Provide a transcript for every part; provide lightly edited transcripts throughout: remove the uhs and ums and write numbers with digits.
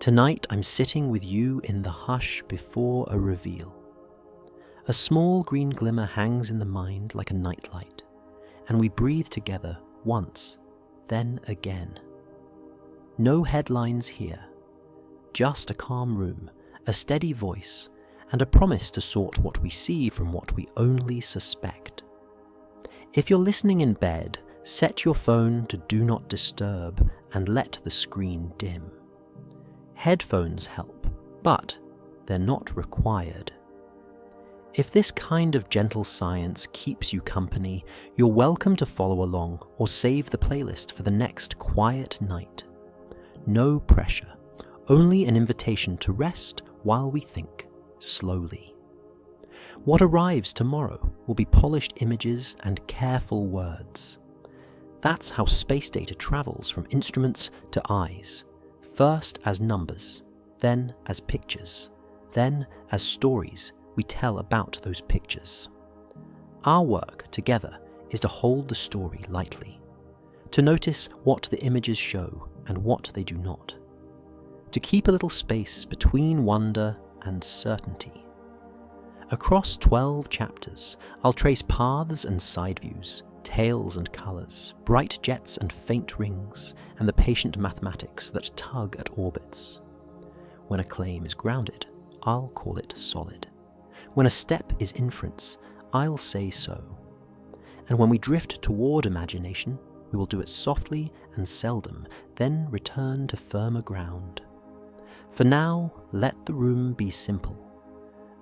Tonight I'm sitting with you in the hush before a reveal. A small green glimmer hangs in the mind like a nightlight, and we breathe together once, then again. No headlines here, just a calm room, a steady voice, and a promise to sort what we see from what we only suspect. If you're listening in bed, set your phone to do not disturb and let the screen dim. Headphones help, but they're not required. If this kind of gentle science keeps you company, you're welcome to follow along or save the playlist for the next quiet night. No pressure, only an invitation to rest while we think slowly. What arrives tomorrow will be polished images and careful words. That's how space data travels from instruments to eyes, first as numbers, then as pictures, then as stories we tell about those pictures. Our work together is to hold the story lightly, to notice what the images show and what they do not, to keep a little space between wonder and certainty. Across 12 chapters, I'll trace paths and side views, tails and colours, bright jets and faint rings, and the patient mathematics that tug at orbits. When a claim is grounded, I'll call it solid. When a step is inference, I'll say so. And when we drift toward imagination, we will do it softly and seldom, then return to firmer ground. For now, let the room be simple.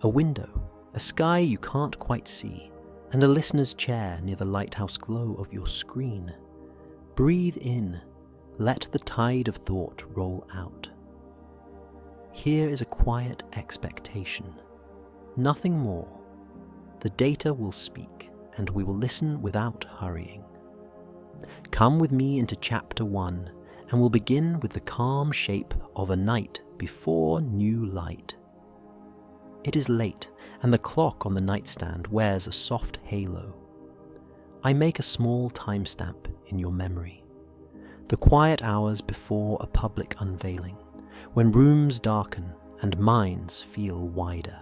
A window, a sky you can't quite see, and a listener's chair near the lighthouse glow of your screen. Breathe in, let the tide of thought roll out. Here is a quiet expectation. Nothing more. The data will speak, and we will listen without hurrying. Come with me into chapter 1, and we'll begin with the calm shape of a night before new light. It is late, and the clock on the nightstand wears a soft halo. I make a small timestamp in your memory. The quiet hours before a public unveiling, when rooms darken and minds feel wider.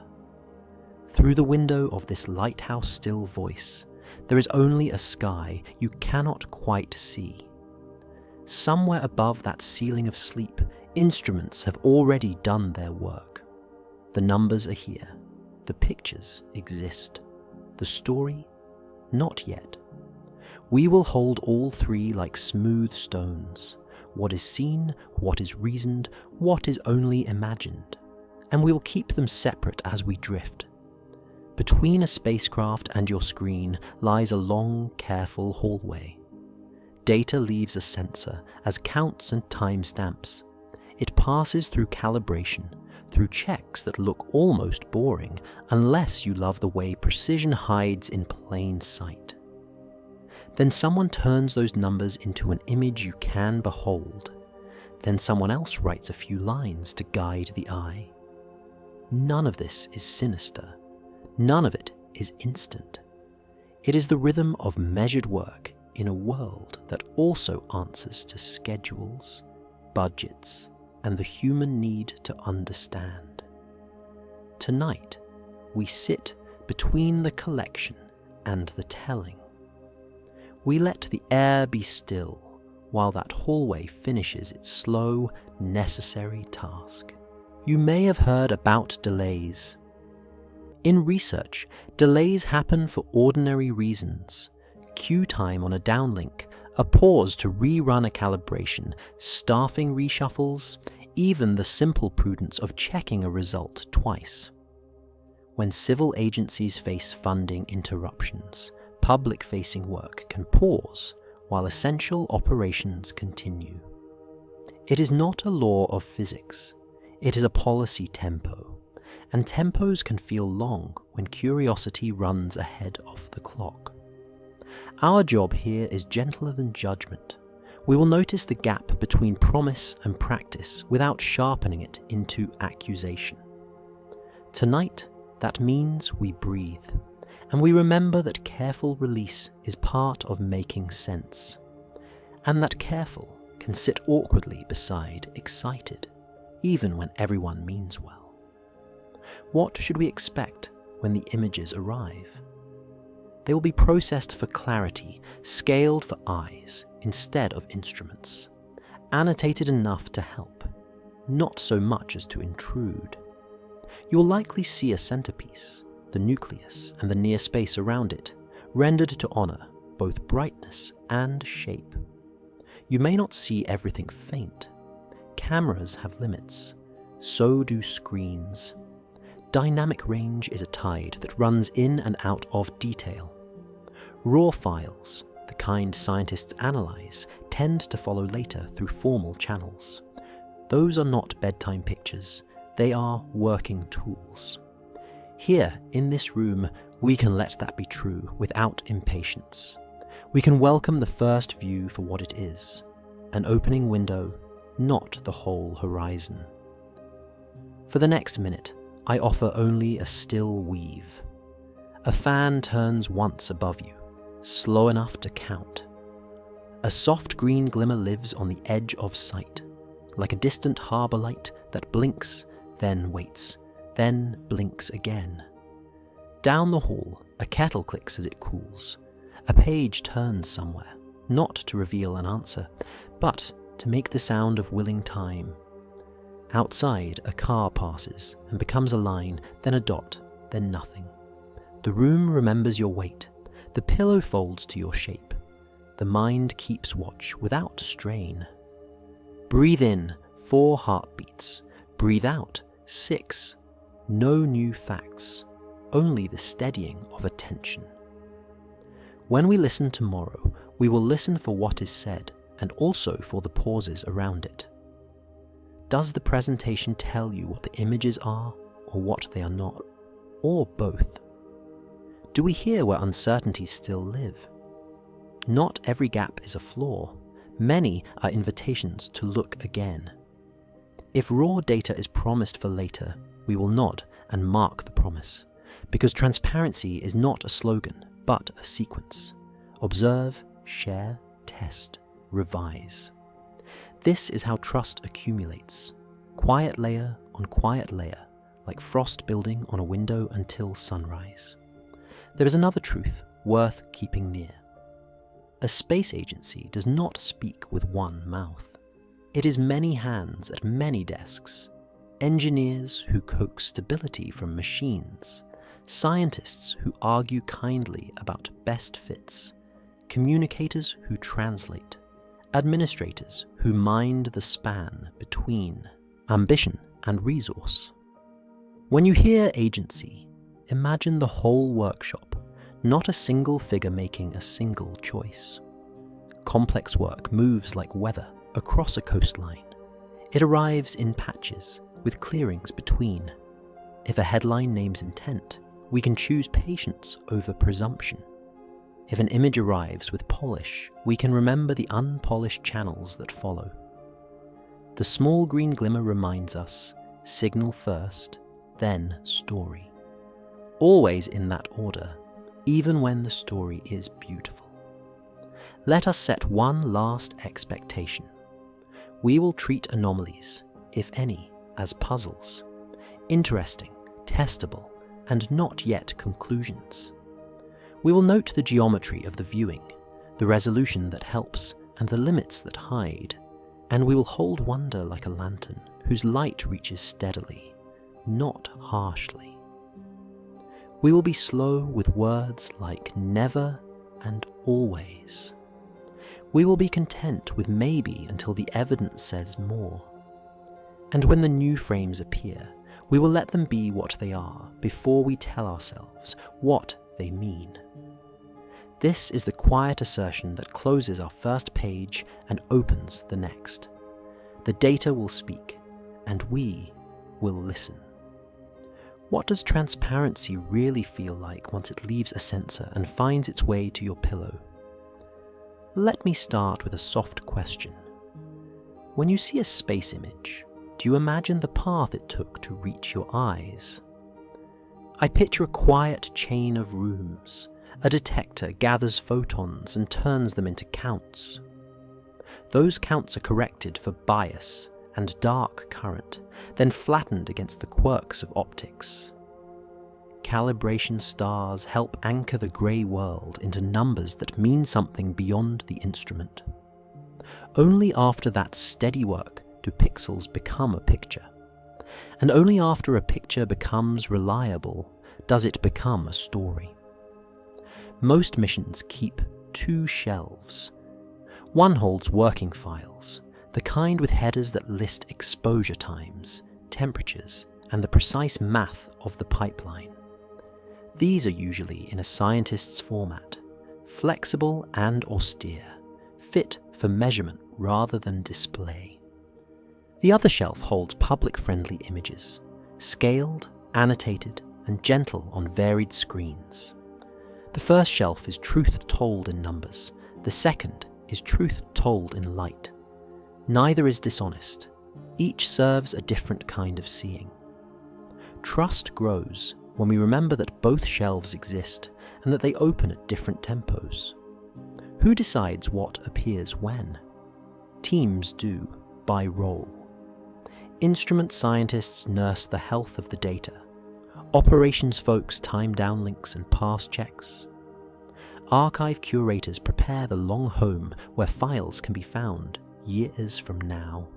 Through the window of this lighthouse still voice, there is only a sky you cannot quite see. Somewhere above that ceiling of sleep, instruments have already done their work. The numbers are here. The pictures exist. The story? Not yet. We will hold all three like smooth stones. What is seen, what is reasoned, what is only imagined. And we will keep them separate as we drift. Between a spacecraft and your screen lies a long, careful hallway. Data leaves a sensor as counts and timestamps. It passes through calibration, through checks that look almost boring unless you love the way precision hides in plain sight. Then someone turns those numbers into an image you can behold. Then someone else writes a few lines to guide the eye. None of this is sinister. None of it is instant. It is the rhythm of measured work in a world that also answers to schedules, budgets, and the human need to understand. Tonight, we sit between the collection and the telling. We let the air be still while that hallway finishes its slow, necessary task. You may have heard about delays. In research, delays happen for ordinary reasons. Queue time on a downlink, a pause to rerun a calibration, staffing reshuffles, even the simple prudence of checking a result twice. When civil agencies face funding interruptions, public-facing work can pause while essential operations continue. It is not a law of physics. It is a policy tempo, and tempos can feel long when curiosity runs ahead of the clock. Our job here is gentler than judgment. We will notice the gap between promise and practice without sharpening it into accusation. Tonight, that means we breathe, and we remember that careful release is part of making sense, and that careful can sit awkwardly beside excited. even when everyone means well. What should we expect when the images arrive? They will be processed for clarity, scaled for eyes instead of instruments, annotated enough to help, not so much as to intrude. You will likely see a centerpiece, the nucleus and the near space around it, rendered to honor both brightness and shape. You may not see everything faint. Cameras have limits, so do screens. Dynamic range is a tide that runs in and out of detail. Raw files, the kind scientists analyze, tend to follow later through formal channels. Those are not bedtime pictures, they are working tools. Here, in this room, we can let that be true without impatience. We can welcome the first view for what it is, an opening window, not the whole horizon. For the next minute, I offer only a still weave. A fan turns once above you, slow enough to count. A soft green glimmer lives on the edge of sight, like a distant harbour light that blinks, then waits, then blinks again. Down the hall, a kettle clicks as it cools. A page turns somewhere, not to reveal an answer, but to make the sound of willing time. Outside, a car passes and becomes a line, then a dot, then nothing. The room remembers your weight. The pillow folds to your shape. The mind keeps watch without strain. Breathe in, 4 heartbeats. Breathe out, 6. No new facts, only the steadying of attention. When we listen tomorrow, we will listen for what is said and also for the pauses around it. Does the presentation tell you what the images are or what they are not, or both? Do we hear where uncertainties still live? Not every gap is a flaw. Many are invitations to look again. If raw data is promised for later, we will nod and mark the promise, because transparency is not a slogan, but a sequence. Observe, share, test, revise. This is how trust accumulates, quiet layer on quiet layer, like frost building on a window until sunrise. There is another truth worth keeping near. A space agency does not speak with one mouth. It is many hands at many desks, engineers who coax stability from machines, scientists who argue kindly about best fits, communicators who translate, administrators who mind the span between ambition and resource. When you hear agency, imagine the whole workshop, not a single figure making a single choice. Complex work moves like weather across a coastline. It arrives in patches, with clearings between. If a headline names intent, we can choose patience over presumption. If an image arrives with polish, we can remember the unpolished channels that follow. The small green glimmer reminds us, signal first, then story. Always in that order, even when the story is beautiful. Let us set one last expectation. We will treat anomalies, if any, as puzzles, interesting, testable, and not yet conclusions. We will note the geometry of the viewing, the resolution that helps, and the limits that hide, and we will hold wonder like a lantern whose light reaches steadily, not harshly. We will be slow with words like never and always. We will be content with maybe until the evidence says more. And when the new frames appear, we will let them be what they are before we tell ourselves what they mean. This is the quiet assertion that closes our first page and opens the next. The data will speak, and we will listen. What does transparency really feel like once it leaves a sensor and finds its way to your pillow? Let me start with a soft question. When you see a space image, do you imagine the path it took to reach your eyes? I picture a quiet chain of rooms. A detector gathers photons and turns them into counts. Those counts are corrected for bias and dark current, then flattened against the quirks of optics. Calibration stars help anchor the grey world into numbers that mean something beyond the instrument. Only after that steady work do pixels become a picture. And only after a picture becomes reliable does it become a story. Most missions keep two shelves. One holds working files, the kind with headers that list exposure times, temperatures, and the precise math of the pipeline. These are usually in a scientist's format, flexible and austere, fit for measurement rather than display. The other shelf holds public-friendly images, scaled, annotated, and gentle on varied screens. The first shelf is truth told in numbers, the second is truth told in light. Neither is dishonest. Each serves a different kind of seeing. Trust grows when we remember that both shelves exist and that they open at different tempos. Who decides what appears when? Teams do, by role. Instrument scientists nurse the health of the data. Operations folks time downlinks and pass checks. Archive curators prepare the long home where files can be found years from now.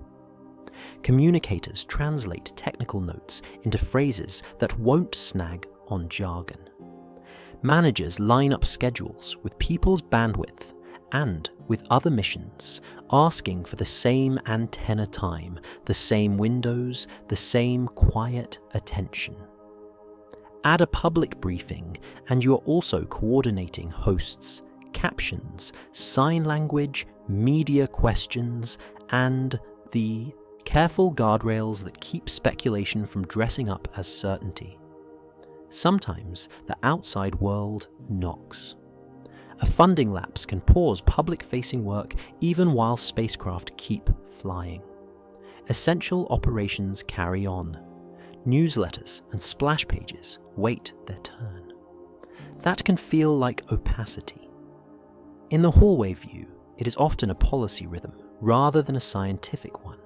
Communicators translate technical notes into phrases that won't snag on jargon. Managers line up schedules with people's bandwidth and with other missions, asking for the same antenna time, the same windows, the same quiet attention. Add a public briefing and you are also coordinating hosts, captions, sign language, media questions, and the careful guardrails that keep speculation from dressing up as certainty. Sometimes the outside world knocks. A funding lapse can pause public-facing work even while spacecraft keep flying. Essential operations carry on. Newsletters and splash pages wait their turn. That can feel like opacity. In the hallway view, it is often a policy rhythm rather than a scientific one.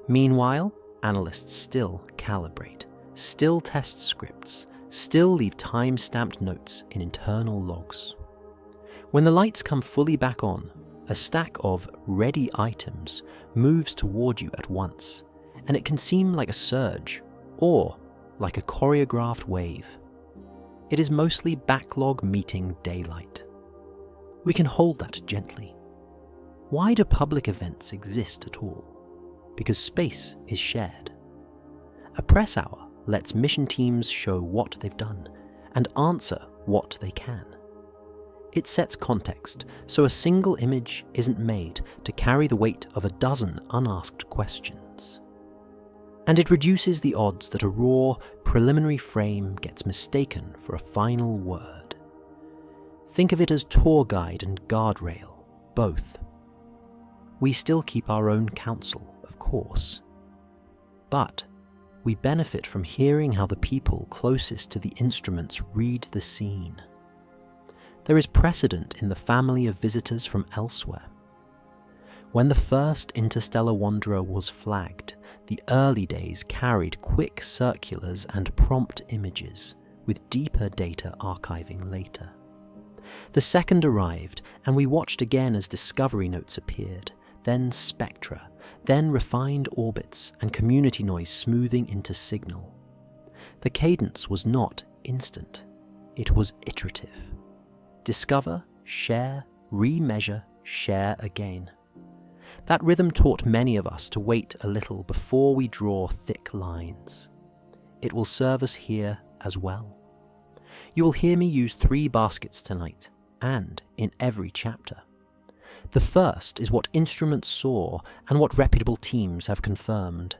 Meanwhile, analysts still calibrate, still test scripts, still leave time-stamped notes in internal logs. When the lights come fully back on, a stack of ready items moves toward you at once, and it can seem like a surge or like a choreographed wave. It is mostly backlog meeting daylight. We can hold that gently. Why do public events exist at all? Because space is shared. A press hour lets mission teams show what they've done and answer what they can. It sets context so a single image isn't made to carry the weight of a dozen unasked questions. And it reduces the odds that a raw, preliminary frame gets mistaken for a final word. Think of it as tour guide and guardrail, both. We still keep our own counsel, of course. But we benefit from hearing how the people closest to the instruments read the scene. There is precedent in the family of visitors from elsewhere. When the first interstellar wanderer was flagged, the early days carried quick circulars and prompt images, with deeper data archiving later. The second arrived, and we watched again as discovery notes appeared, then spectra, then refined orbits and community noise smoothing into signal. The cadence was not instant, it was iterative. Discover, share, remeasure, share again. That rhythm taught many of us to wait a little before we draw thick lines. It will serve us here as well. You will hear me use 3 baskets tonight, and in every chapter. The first is what instruments saw and what reputable teams have confirmed.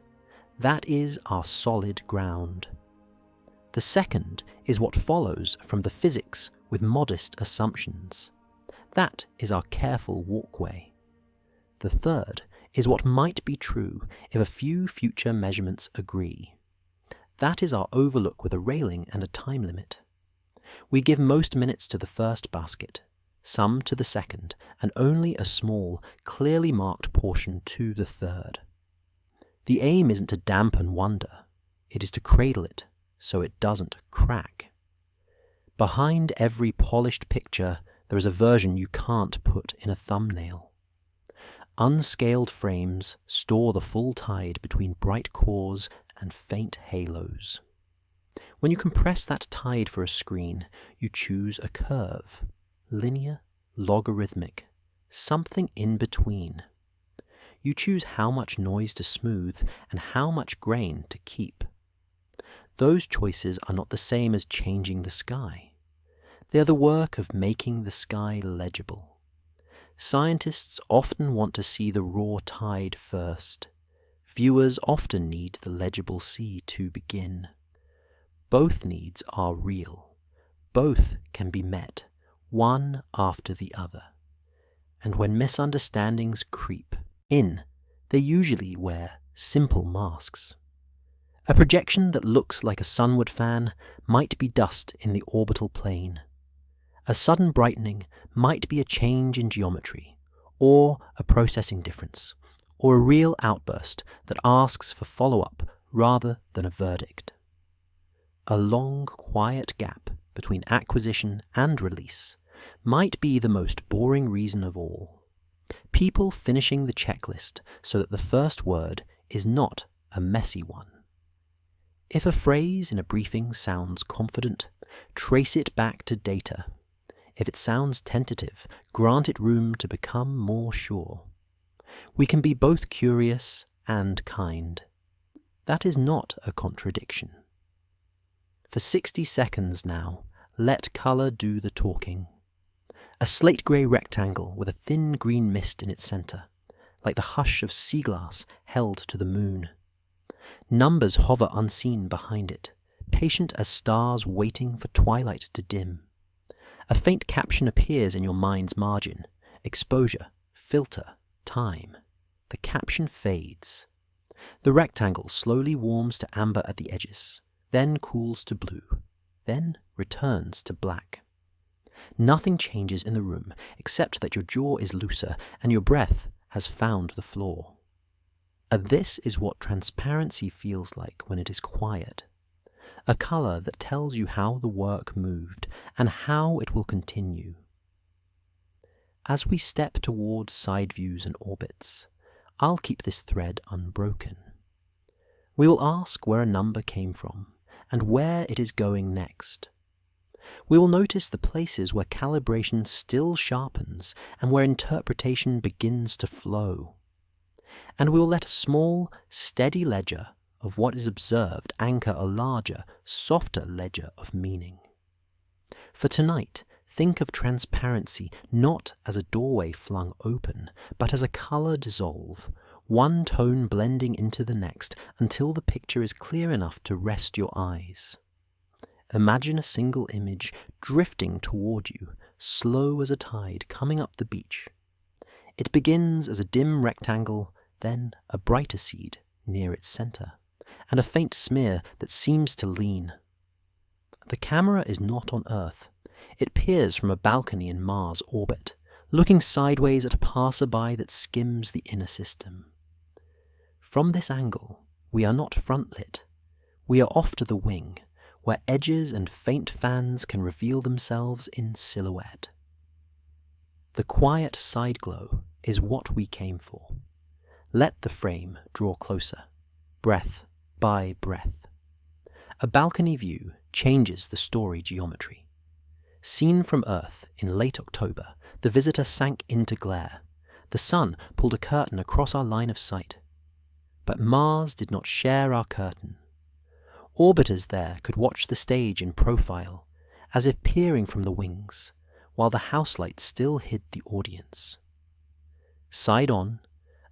That is our solid ground. The second is what follows from the physics with modest assumptions. That is our careful walkway. The third is what might be true if a few future measurements agree. That is our overlook with a railing and a time limit. We give most minutes to the first basket, some to the second, and only a small, clearly marked portion to the third. The aim isn't to dampen wonder, it is to cradle it so it doesn't crack. Behind every polished picture, there is a version you can't put in a thumbnail. Unscaled frames store the full tide between bright cores and faint halos. When you compress that tide for a screen, you choose a curve, linear, logarithmic, something in between. You choose how much noise to smooth and how much grain to keep. Those choices are not the same as changing the sky. They are the work of making the sky legible. Scientists often want to see the raw tide first. Viewers often need the legible sea to begin. Both needs are real. Both can be met, one after the other. And when misunderstandings creep in, they usually wear simple masks. A projection that looks like a sunward fan might be dust in the orbital plane. A sudden brightening might be a change in geometry, or a processing difference, or a real outburst that asks for follow-up rather than a verdict. A long, quiet gap between acquisition and release might be the most boring reason of all. People finishing the checklist so that the first word is not a messy one. If a phrase in a briefing sounds confident, trace it back to data. If it sounds tentative, grant it room to become more sure. We can be both curious and kind. That is not a contradiction. For 60 seconds now, let color do the talking. A slate-grey rectangle with a thin green mist in its center, like the hush of sea glass held to the moon. Numbers hover unseen behind it, patient as stars waiting for twilight to dim. A faint caption appears in your mind's margin. Exposure, filter, time. The caption fades. The rectangle slowly warms to amber at the edges, then cools to blue, then returns to black. Nothing changes in the room except that your jaw is looser and your breath has found the floor. And this is what transparency feels like when it is quiet. A color that tells you how the work moved and how it will continue. As we step towards side views and orbits, I'll keep this thread unbroken. We will ask where a number came from and where it is going next. We will notice the places where calibration still sharpens and where interpretation begins to flow. And we will let a small, steady ledger of what is observed anchor a larger, softer ledger of meaning. For tonight, think of transparency not as a doorway flung open, but as a color dissolve, one tone blending into the next until the picture is clear enough to rest your eyes. Imagine a single image drifting toward you, slow as a tide coming up the beach. It begins as a dim rectangle, then a brighter seed near its center, and a faint smear that seems to lean. The camera is not on Earth. It peers from a balcony in Mars' orbit, looking sideways at a passerby that skims the inner system. From this angle, we are not front-lit. We are off to the wing, where edges and faint fans can reveal themselves in silhouette. The quiet side glow is what we came for. Let the frame draw closer, breath by breath. A balcony view changes the story geometry. Seen from Earth in late October, the visitor sank into glare. The sun pulled a curtain across our line of sight. But Mars did not share our curtain. Orbiters there could watch the stage in profile, as if peering from the wings, while the house light still hid the audience. Side on,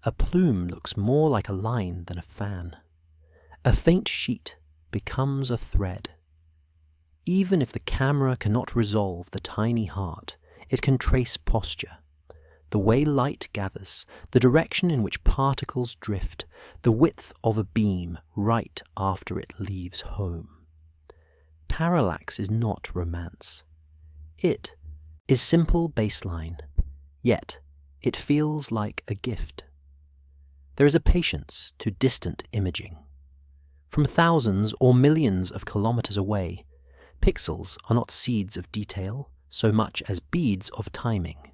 a plume looks more like a line than a fan. A faint sheet becomes a thread. Even if the camera cannot resolve the tiny heart, it can trace posture. The way light gathers, the direction in which particles drift, the width of a beam right after it leaves home. Parallax is not romance. It is simple baseline, yet it feels like a gift. There is a patience to distant imaging. From thousands or millions of kilometers away, pixels are not seeds of detail so much as beads of timing.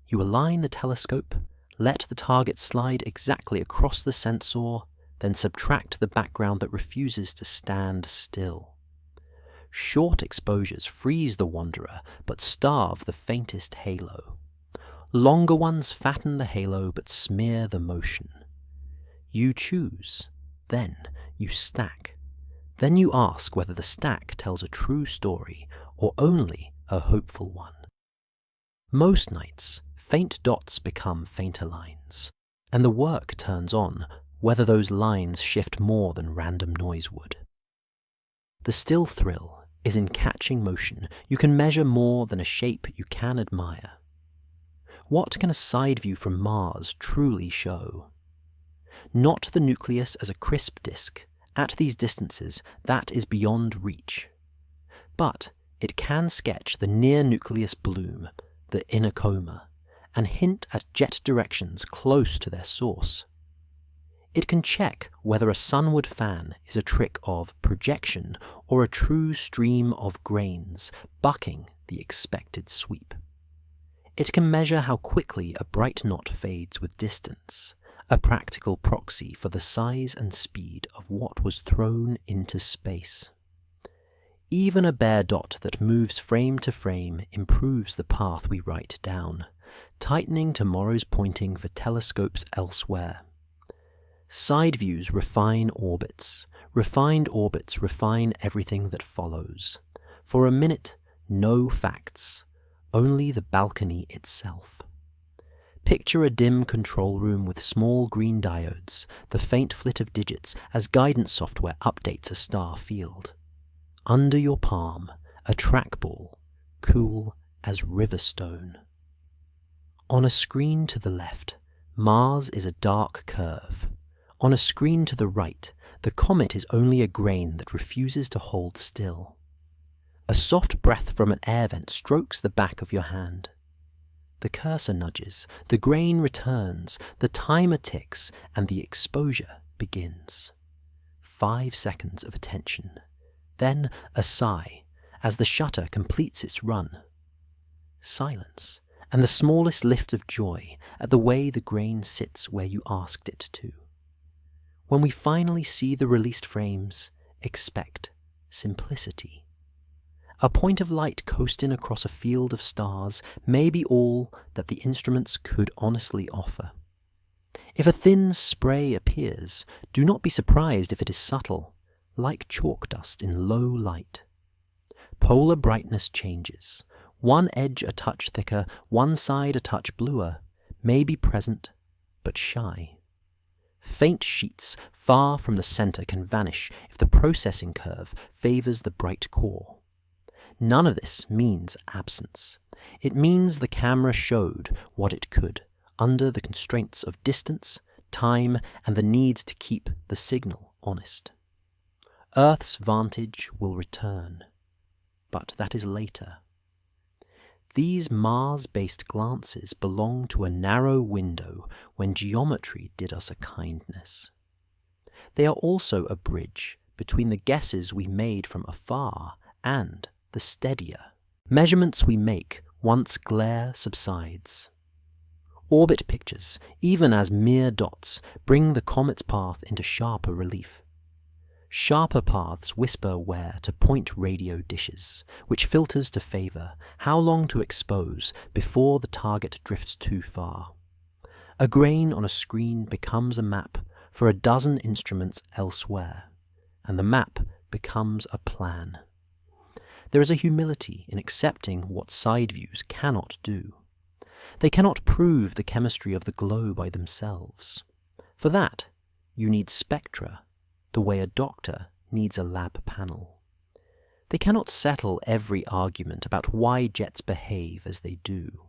You align the telescope, let the target slide exactly across the sensor, then subtract the background that refuses to stand still. Short exposures freeze the wanderer but starve the faintest halo. Longer ones fatten the halo but smear the motion. You choose, then you stack. Then you ask whether the stack tells a true story or only a hopeful one. Most nights, faint dots become fainter lines, and the work turns on whether those lines shift more than random noise would. The still thrill is in catching motion you can measure more than a shape you can admire. What can a side view from Mars truly show? Not the nucleus as a crisp disk. At these distances, that is beyond reach. But it can sketch the near-nucleus bloom, the inner coma, and hint at jet directions close to their source. It can check whether a sunward fan is a trick of projection or a true stream of grains bucking the expected sweep. It can measure how quickly a bright knot fades with distance, a practical proxy for the size and speed of what was thrown into space. Even a bare dot that moves frame to frame improves the path we write down, tightening tomorrow's pointing for telescopes elsewhere. Side views refine orbits. Refined orbits refine everything that follows. For a minute, no facts, only the balcony itself. Picture a dim control room with small green diodes, the faint flit of digits as guidance software updates a star field. Under your palm, a trackball, cool as river stone. On a screen to the left, Mars is a dark curve. On a screen to the right, the comet is only a grain that refuses to hold still. A soft breath from an air vent strokes the back of your hand. The cursor nudges, the grain returns, the timer ticks, and the exposure begins. 5 seconds of attention. Then a sigh, as the shutter completes its run. Silence, and the smallest lift of joy at the way the grain sits where you asked it to. When we finally see the released frames, expect simplicity. A point of light coasting across a field of stars may be all that the instruments could honestly offer. If a thin spray appears, do not be surprised if it is subtle, like chalk dust in low light. Polar brightness changes. One edge a touch thicker, one side a touch bluer, may be present, but shy. Faint sheets far from the center can vanish if the processing curve favors the bright core. None of this means absence. It means the camera showed what it could, under the constraints of distance, time, and the need to keep the signal honest. Earth's vantage will return, but that is later. These Mars-based glances belong to a narrow window when geometry did us a kindness. They are also a bridge between the guesses we made from afar and the steadier measurements we make once glare subsides. Orbit pictures, even as mere dots, bring the comet's path into sharper relief. Sharper paths whisper where to point radio dishes, which filters to favor how long to expose before the target drifts too far. A grain on a screen becomes a map for a dozen instruments elsewhere, and the map becomes a plan. There is a humility in accepting what side views cannot do. They cannot prove the chemistry of the glow by themselves. For that, you need spectra, the way a doctor needs a lab panel. They cannot settle every argument about why jets behave as they do.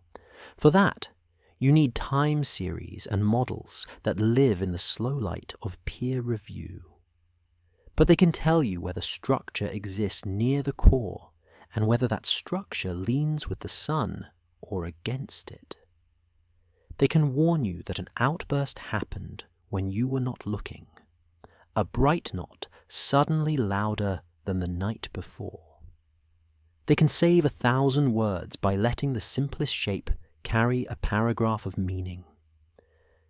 For that, you need time series and models that live in the slow light of peer review. But they can tell you whether structure exists near the core and whether that structure leans with the sun or against it. They can warn you that an outburst happened when you were not looking, a bright knot suddenly louder than the night before. They can save 1,000 words by letting the simplest shape carry a paragraph of meaning.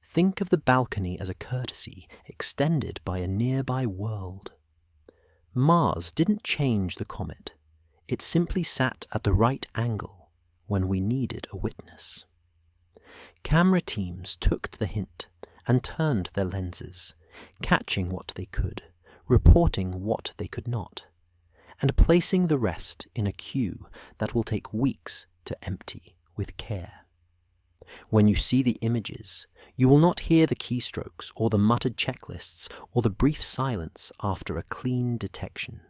Think of the balcony as a courtesy extended by a nearby world. Mars didn't change the comet. It simply sat at the right angle when we needed a witness. Camera teams took the hint and turned their lenses, catching what they could, reporting what they could not, and placing the rest in a queue that will take weeks to empty with care. When you see the images, you will not hear the keystrokes or the muttered checklists or the brief silence after a clean detection.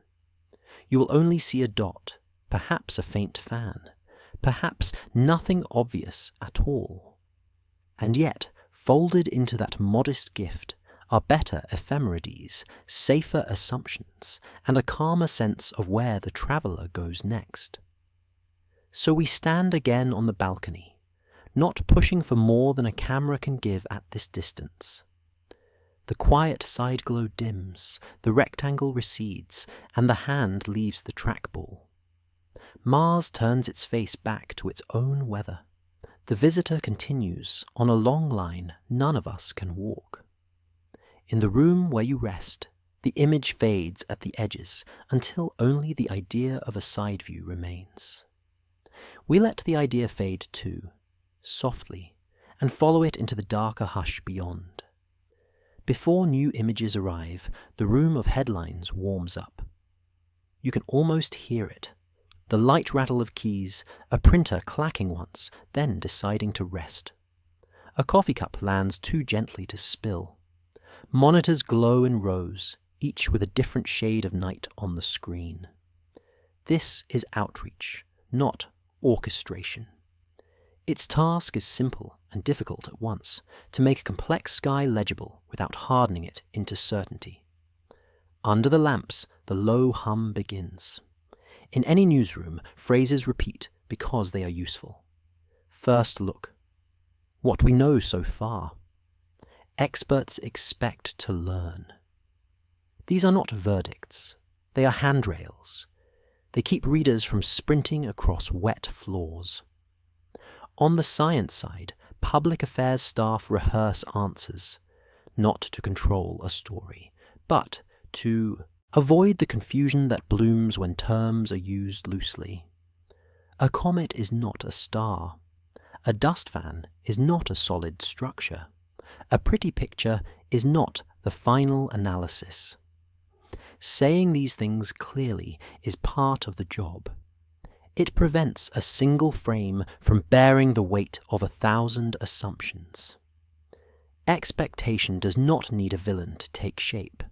You will only see a dot, perhaps a faint fan, perhaps nothing obvious at all. And yet, folded into that modest gift are better ephemerides, safer assumptions, and a calmer sense of where the traveller goes next. So we stand again on the balcony, not pushing for more than a camera can give at this distance. The quiet side glow dims, the rectangle recedes, and the hand leaves the trackball. Mars turns its face back to its own weather. The visitor continues on a long line none of us can walk. In the room where you rest, the image fades at the edges until only the idea of a side view remains. We let the idea fade too, softly, and follow it into the darker hush beyond. Before new images arrive, the room of headlines warms up. You can almost hear it. The light rattle of keys, a printer clacking once, then deciding to rest. A coffee cup lands too gently to spill. Monitors glow in rows, each with a different shade of night on the screen. This is outreach, not orchestration. Its task is simple and difficult at once, to make a complex sky legible without hardening it into certainty. Under the lamps, the low hum begins. In any newsroom, phrases repeat because they are useful. First look. What we know so far. Experts expect to learn. These are not verdicts. They are handrails. They keep readers from sprinting across wet floors. On the science side, public affairs staff rehearse answers, not to control a story, but to avoid the confusion that blooms when terms are used loosely. A comet is not a star. A dust fan is not a solid structure. A pretty picture is not the final analysis. Saying these things clearly is part of the job. It prevents a single frame from bearing the weight of 1,000 assumptions. Expectation does not need a villain to take shape.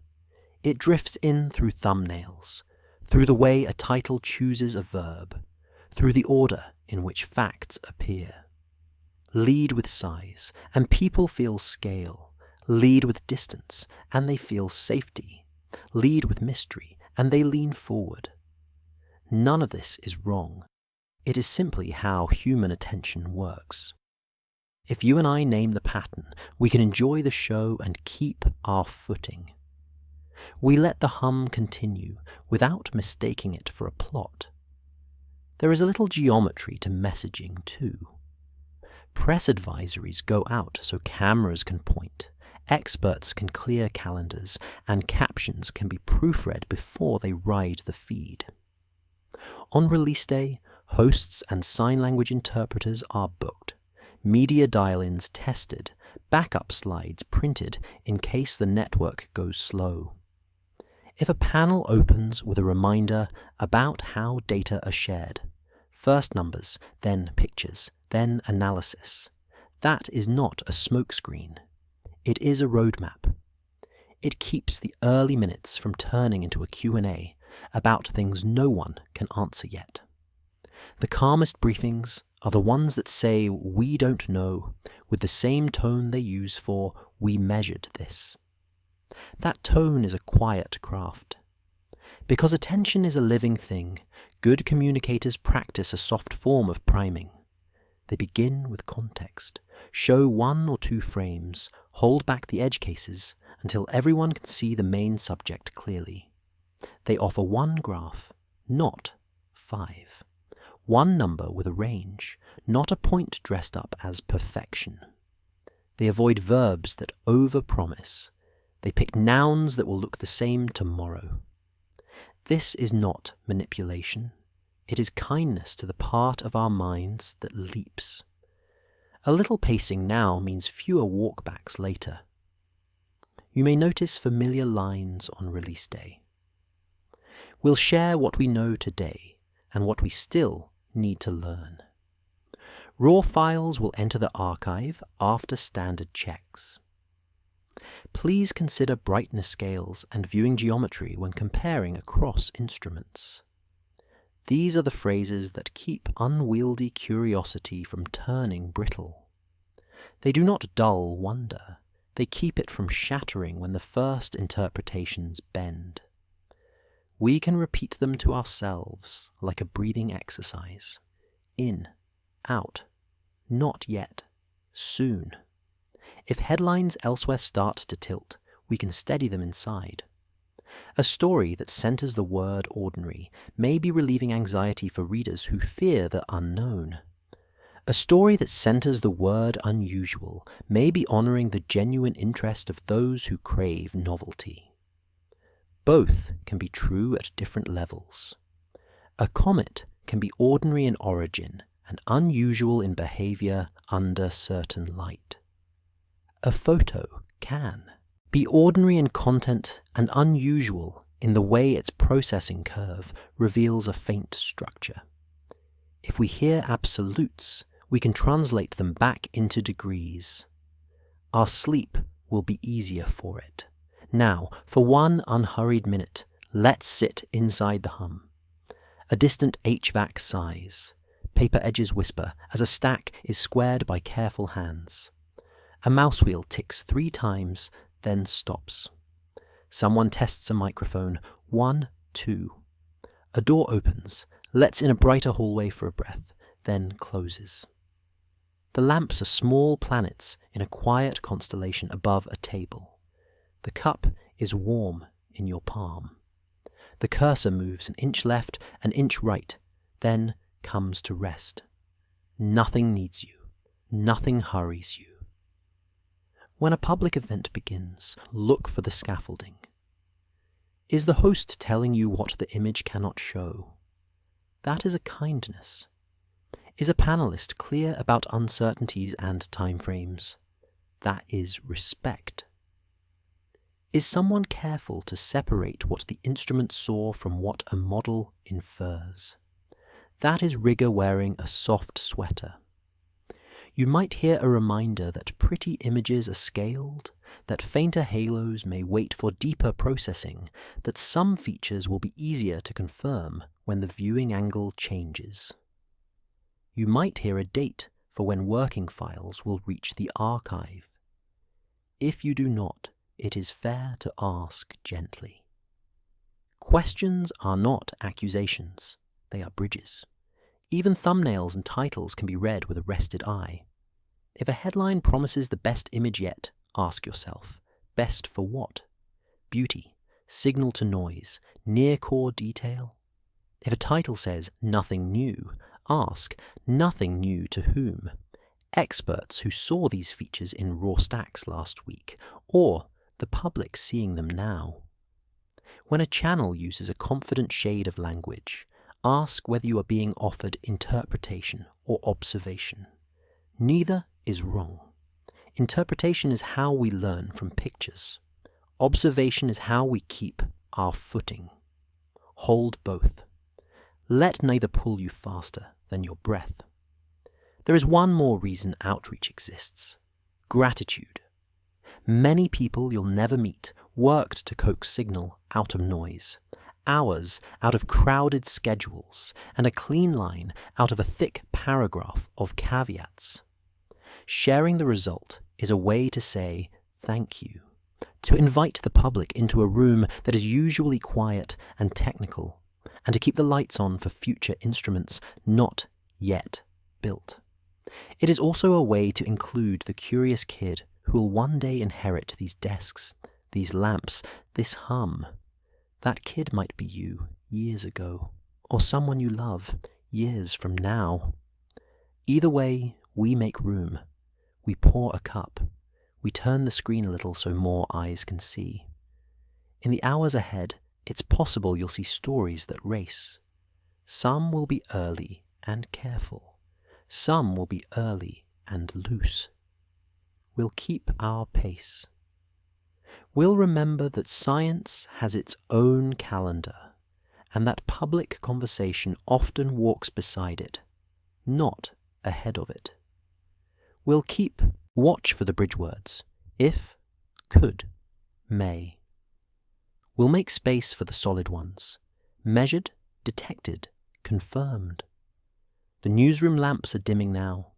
It drifts in through thumbnails, through the way a title chooses a verb, through the order in which facts appear. Lead with size, and people feel scale. Lead with distance, and they feel safety. Lead with mystery, and they lean forward. None of this is wrong. It is simply how human attention works. If you and I name the pattern, we can enjoy the show and keep our footing. We let the hum continue without mistaking it for a plot. There is a little geometry to messaging too. Press advisories go out so cameras can point, experts can clear calendars, and captions can be proofread before they ride the feed. On release day, hosts and sign language interpreters are booked, media dial-ins tested, backup slides printed in case the network goes slow. If a panel opens with a reminder about how data are shared, first numbers, then pictures, then analysis, that is not a smokescreen. It is a roadmap. It keeps the early minutes from turning into a Q&A about things no one can answer yet. The calmest briefings are the ones that say "we don't know" with the same tone they use for "we measured this." That tone is a quiet craft. Because attention is a living thing, good communicators practice a soft form of priming. They begin with context, show 1 or 2 frames, hold back the edge cases until everyone can see the main subject clearly. They offer one graph, not 5. One number with a range, not a point dressed up as perfection. They avoid verbs that overpromise. They pick nouns that will look the same tomorrow. This is not manipulation. It is kindness to the part of our minds that leaps. A little pacing now means fewer walkbacks later. You may notice familiar lines on release day. We'll share what we know today and what we still need to learn. Raw files will enter the archive after standard checks. Please consider brightness scales and viewing geometry when comparing across instruments. These are the phrases that keep unwieldy curiosity from turning brittle. They do not dull wonder. They keep it from shattering when the first interpretations bend. We can repeat them to ourselves like a breathing exercise. In, out, not yet, soon. If headlines elsewhere start to tilt, we can steady them inside. A story that centers the word ordinary may be relieving anxiety for readers who fear the unknown. A story that centers the word unusual may be honoring the genuine interest of those who crave novelty. Both can be true at different levels. A comet can be ordinary in origin and unusual in behavior under certain light. A photo can be ordinary in content and unusual in the way its processing curve reveals a faint structure. If we hear absolutes, we can translate them back into degrees. Our sleep will be easier for it. Now, for one unhurried minute, let's sit inside the hum. A distant HVAC sighs. Paper edges whisper as a stack is squared by careful hands. A mouse wheel ticks 3 times, then stops. Someone tests a microphone. 1, 2. A door opens, lets in a brighter hallway for a breath, then closes. The lamps are small planets in a quiet constellation above a table. The cup is warm in your palm. The cursor moves an inch left, an inch right, then comes to rest. Nothing needs you. Nothing hurries you. When a public event begins, look for the scaffolding. Is the host telling you what the image cannot show? That is a kindness. Is a panelist clear about uncertainties and timeframes? That is respect. Is someone careful to separate what the instrument saw from what a model infers? That is rigor wearing a soft sweater. You might hear a reminder that pretty images are scaled, that fainter halos may wait for deeper processing, that some features will be easier to confirm when the viewing angle changes. You might hear a date for when working files will reach the archive. If you do not, it is fair to ask gently. Questions are not accusations, they are bridges. Even thumbnails and titles can be read with a rested eye. If a headline promises the best image yet, ask yourself, best for what? Beauty, signal to noise, near-core detail? If a title says nothing new, ask nothing new to whom? Experts who saw these features in raw stacks last week, or the public seeing them now. When a channel uses a confident shade of language, ask whether you are being offered interpretation or observation. Neither is wrong. Interpretation is how we learn from pictures. Observation is how we keep our footing. Hold both. Let neither pull you faster than your breath. There is one more reason outreach exists: gratitude. Many people you'll never meet worked to coax signal out of noise, hours out of crowded schedules, and a clean line out of a thick paragraph of caveats. Sharing the result is a way to say thank you, to invite the public into a room that is usually quiet and technical, and to keep the lights on for future instruments not yet built. It is also a way to include the curious kid who'll one day inherit these desks, these lamps, this hum. That kid might be you years ago, or someone you love years from now. Either way, we make room. We pour a cup. We turn the screen a little so more eyes can see. In the hours ahead, it's possible you'll see stories that race. Some will be early and careful. Some will be early and loose. We'll keep our pace. We'll remember that science has its own calendar, and that public conversation often walks beside it, not ahead of it. We'll keep watch for the bridge words, if, could, may. We'll make space for the solid ones, measured, detected, confirmed. The newsroom lamps are dimming now.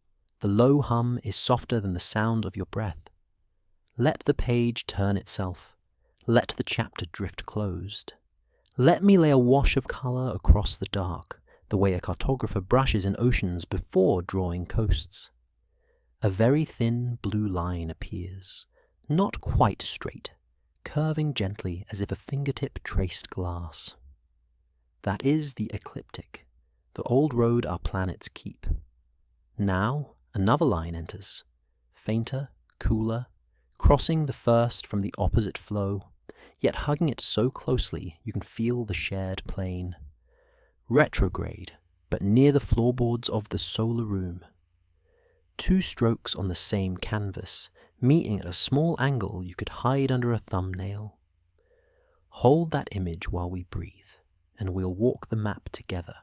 The low hum is softer than the sound of your breath. Let the page turn itself. Let the chapter drift closed. Let me lay a wash of colour across the dark, the way a cartographer brushes in oceans before drawing coasts. A very thin blue line appears, not quite straight, curving gently as if a fingertip traced glass. That is the ecliptic, the old road our planets keep. Now another line enters, fainter, cooler, crossing the first from the opposite flow, yet hugging it so closely you can feel the shared plane. Retrograde, but near the floorboards of the solar room. Two strokes on the same canvas, meeting at a small angle you could hide under a thumbnail. Hold that image while we breathe, and we'll walk the map together.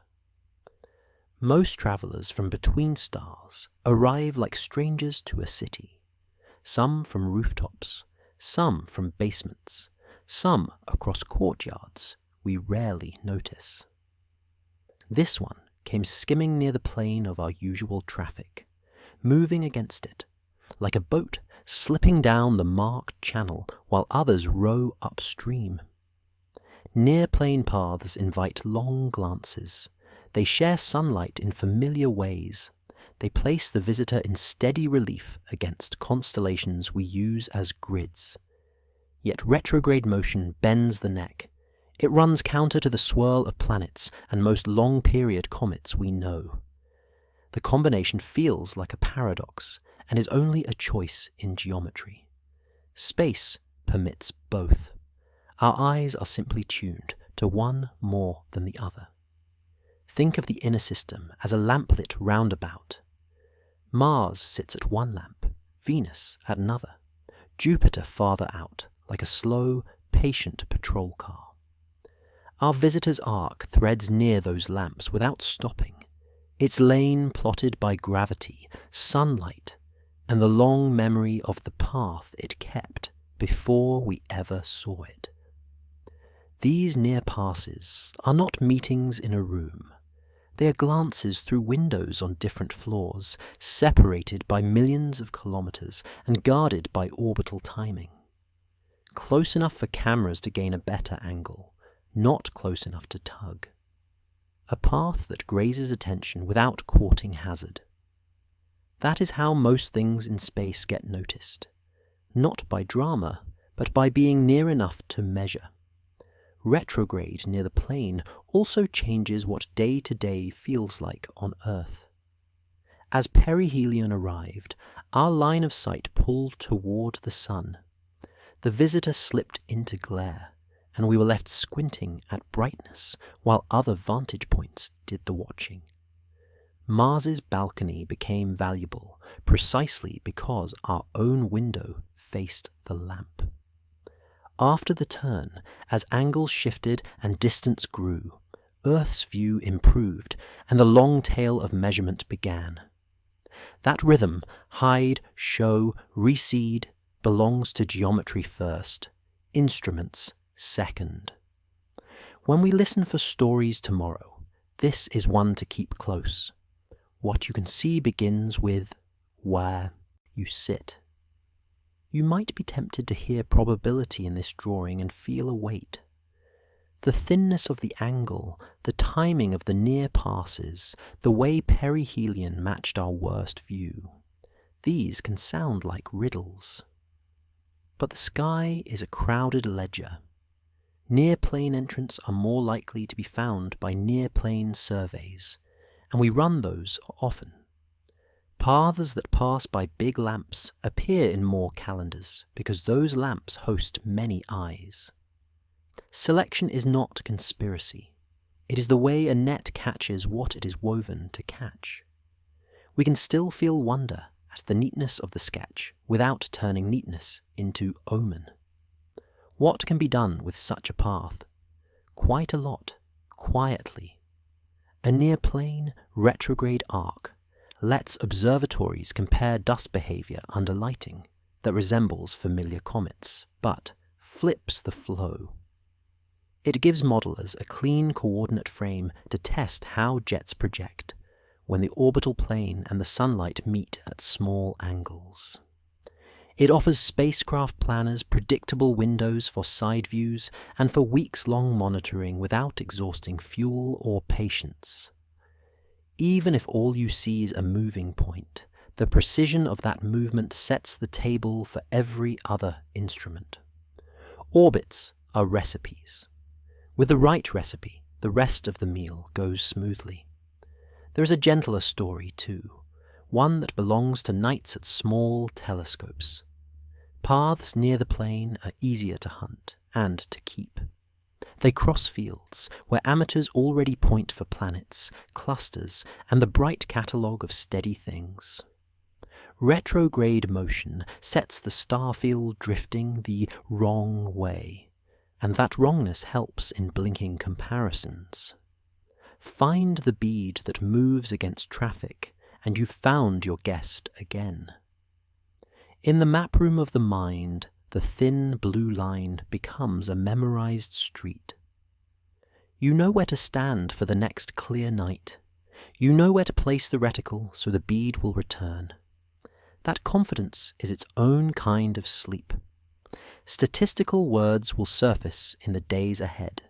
Most travelers from between stars arrive like strangers to a city. Some from rooftops, some from basements, some across courtyards we rarely notice. This one came skimming near the plane of our usual traffic, moving against it, like a boat slipping down the marked channel while others row upstream. Near-plane paths invite long glances. They share sunlight in familiar ways. They place the visitor in steady relief against constellations we use as grids. Yet retrograde motion bends the neck. It runs counter to the swirl of planets and most long-period comets we know. The combination feels like a paradox and is only a choice in geometry. Space permits both. Our eyes are simply tuned to one more than the other. Think of the inner system as a lamplit roundabout. Mars sits at one lamp, Venus at another, Jupiter farther out, like a slow, patient patrol car. Our visitor's arc threads near those lamps without stopping, its lane plotted by gravity, sunlight, and the long memory of the path it kept before we ever saw it. These near passes are not meetings in a room. They are glances through windows on different floors, separated by millions of kilometers and guarded by orbital timing. Close enough for cameras to gain a better angle, not close enough to tug. A path that grazes attention without courting hazard. That is how most things in space get noticed, not by drama, but by being near enough to measure. Retrograde near the plane also changes what day-to-day feels like on Earth. As perihelion arrived, our line of sight pulled toward the sun. The visitor slipped into glare, and we were left squinting at brightness while other vantage points did the watching. Mars's balcony became valuable precisely because our own window faced the lamp. After the turn, as angles shifted and distance grew, Earth's view improved and the long tail of measurement began. That rhythm, hide, show, recede, belongs to geometry first, instruments second. When we listen for stories tomorrow, this is one to keep close. What you can see begins with where you sit. You might be tempted to hear probability in this drawing and feel a weight. The thinness of the angle, the timing of the near passes, the way perihelion matched our worst view. These can sound like riddles. But the sky is a crowded ledger. Near-plane entrants are more likely to be found by near-plane surveys, and we run those often. Paths that pass by big lamps appear in more calendars because those lamps host many eyes. Selection is not conspiracy. It is the way a net catches what it is woven to catch. We can still feel wonder at the neatness of the sketch without turning neatness into omen. What can be done with such a path? Quite a lot, quietly. A near-plane retrograde arc lets observatories compare dust behavior under lighting that resembles familiar comets, but flips the flow. It gives modelers a clean coordinate frame to test how jets project when the orbital plane and the sunlight meet at small angles. It offers spacecraft planners predictable windows for side views and for weeks-long monitoring without exhausting fuel or patience. Even if all you see is a moving point, the precision of that movement sets the table for every other instrument. Orbits are recipes. With the right recipe, the rest of the meal goes smoothly. There is a gentler story too, one that belongs to nights at small telescopes. Paths near the plane are easier to hunt and to keep. They cross fields where amateurs already point for planets, clusters, and the bright catalogue of steady things. Retrograde motion sets the star field drifting the wrong way, and that wrongness helps in blinking comparisons. Find the bead that moves against traffic, and you've found your guest again. In the map room of the mind, the thin blue line becomes a memorized street. You know where to stand for the next clear night. You know where to place the reticle so the bead will return. That confidence is its own kind of sleep. Statistical words will surface in the days ahead.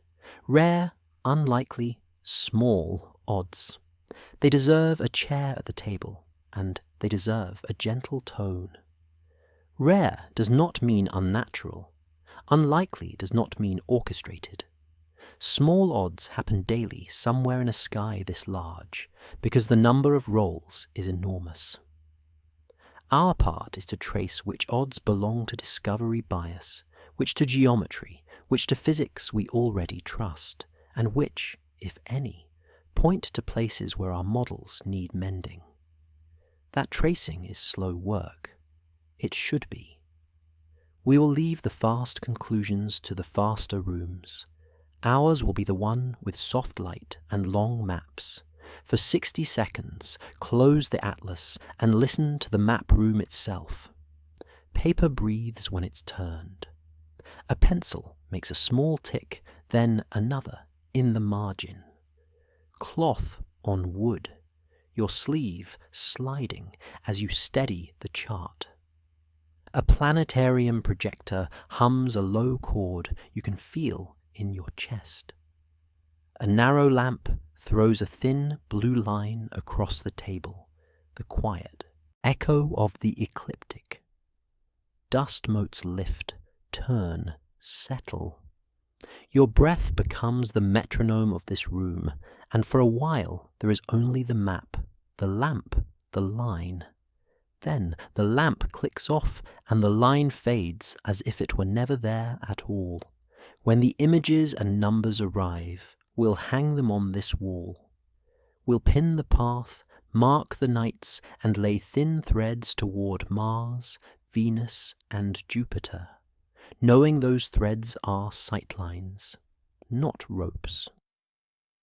Rare, unlikely, small odds. They deserve a chair at the table, and they deserve a gentle tone. Rare does not mean unnatural. Unlikely does not mean orchestrated. Small odds happen daily somewhere in a sky this large, because the number of rolls is enormous. Our part is to trace which odds belong to discovery bias, which to geometry, which to physics we already trust, and which, if any, point to places where our models need mending. That tracing is slow work. It should be. We will leave the fast conclusions to the faster rooms. Ours will be the one with soft light and long maps. For 60 seconds, close the atlas and listen to the map room itself. Paper breathes when it's turned. A pencil makes a small tick, then another in the margin. Cloth on wood, your sleeve sliding as you steady the chart. A planetarium projector hums a low chord you can feel in your chest. A narrow lamp throws a thin blue line across the table, the quiet echo of the ecliptic. Dust motes lift, turn, settle. Your breath becomes the metronome of this room, and for a while there is only the map, the lamp, the line. Then the lamp clicks off and the line fades as if it were never there at all. When the images and numbers arrive, we'll hang them on this wall. We'll pin the path, mark the nights, and lay thin threads toward Mars, Venus, and Jupiter, knowing those threads are sightlines, not ropes.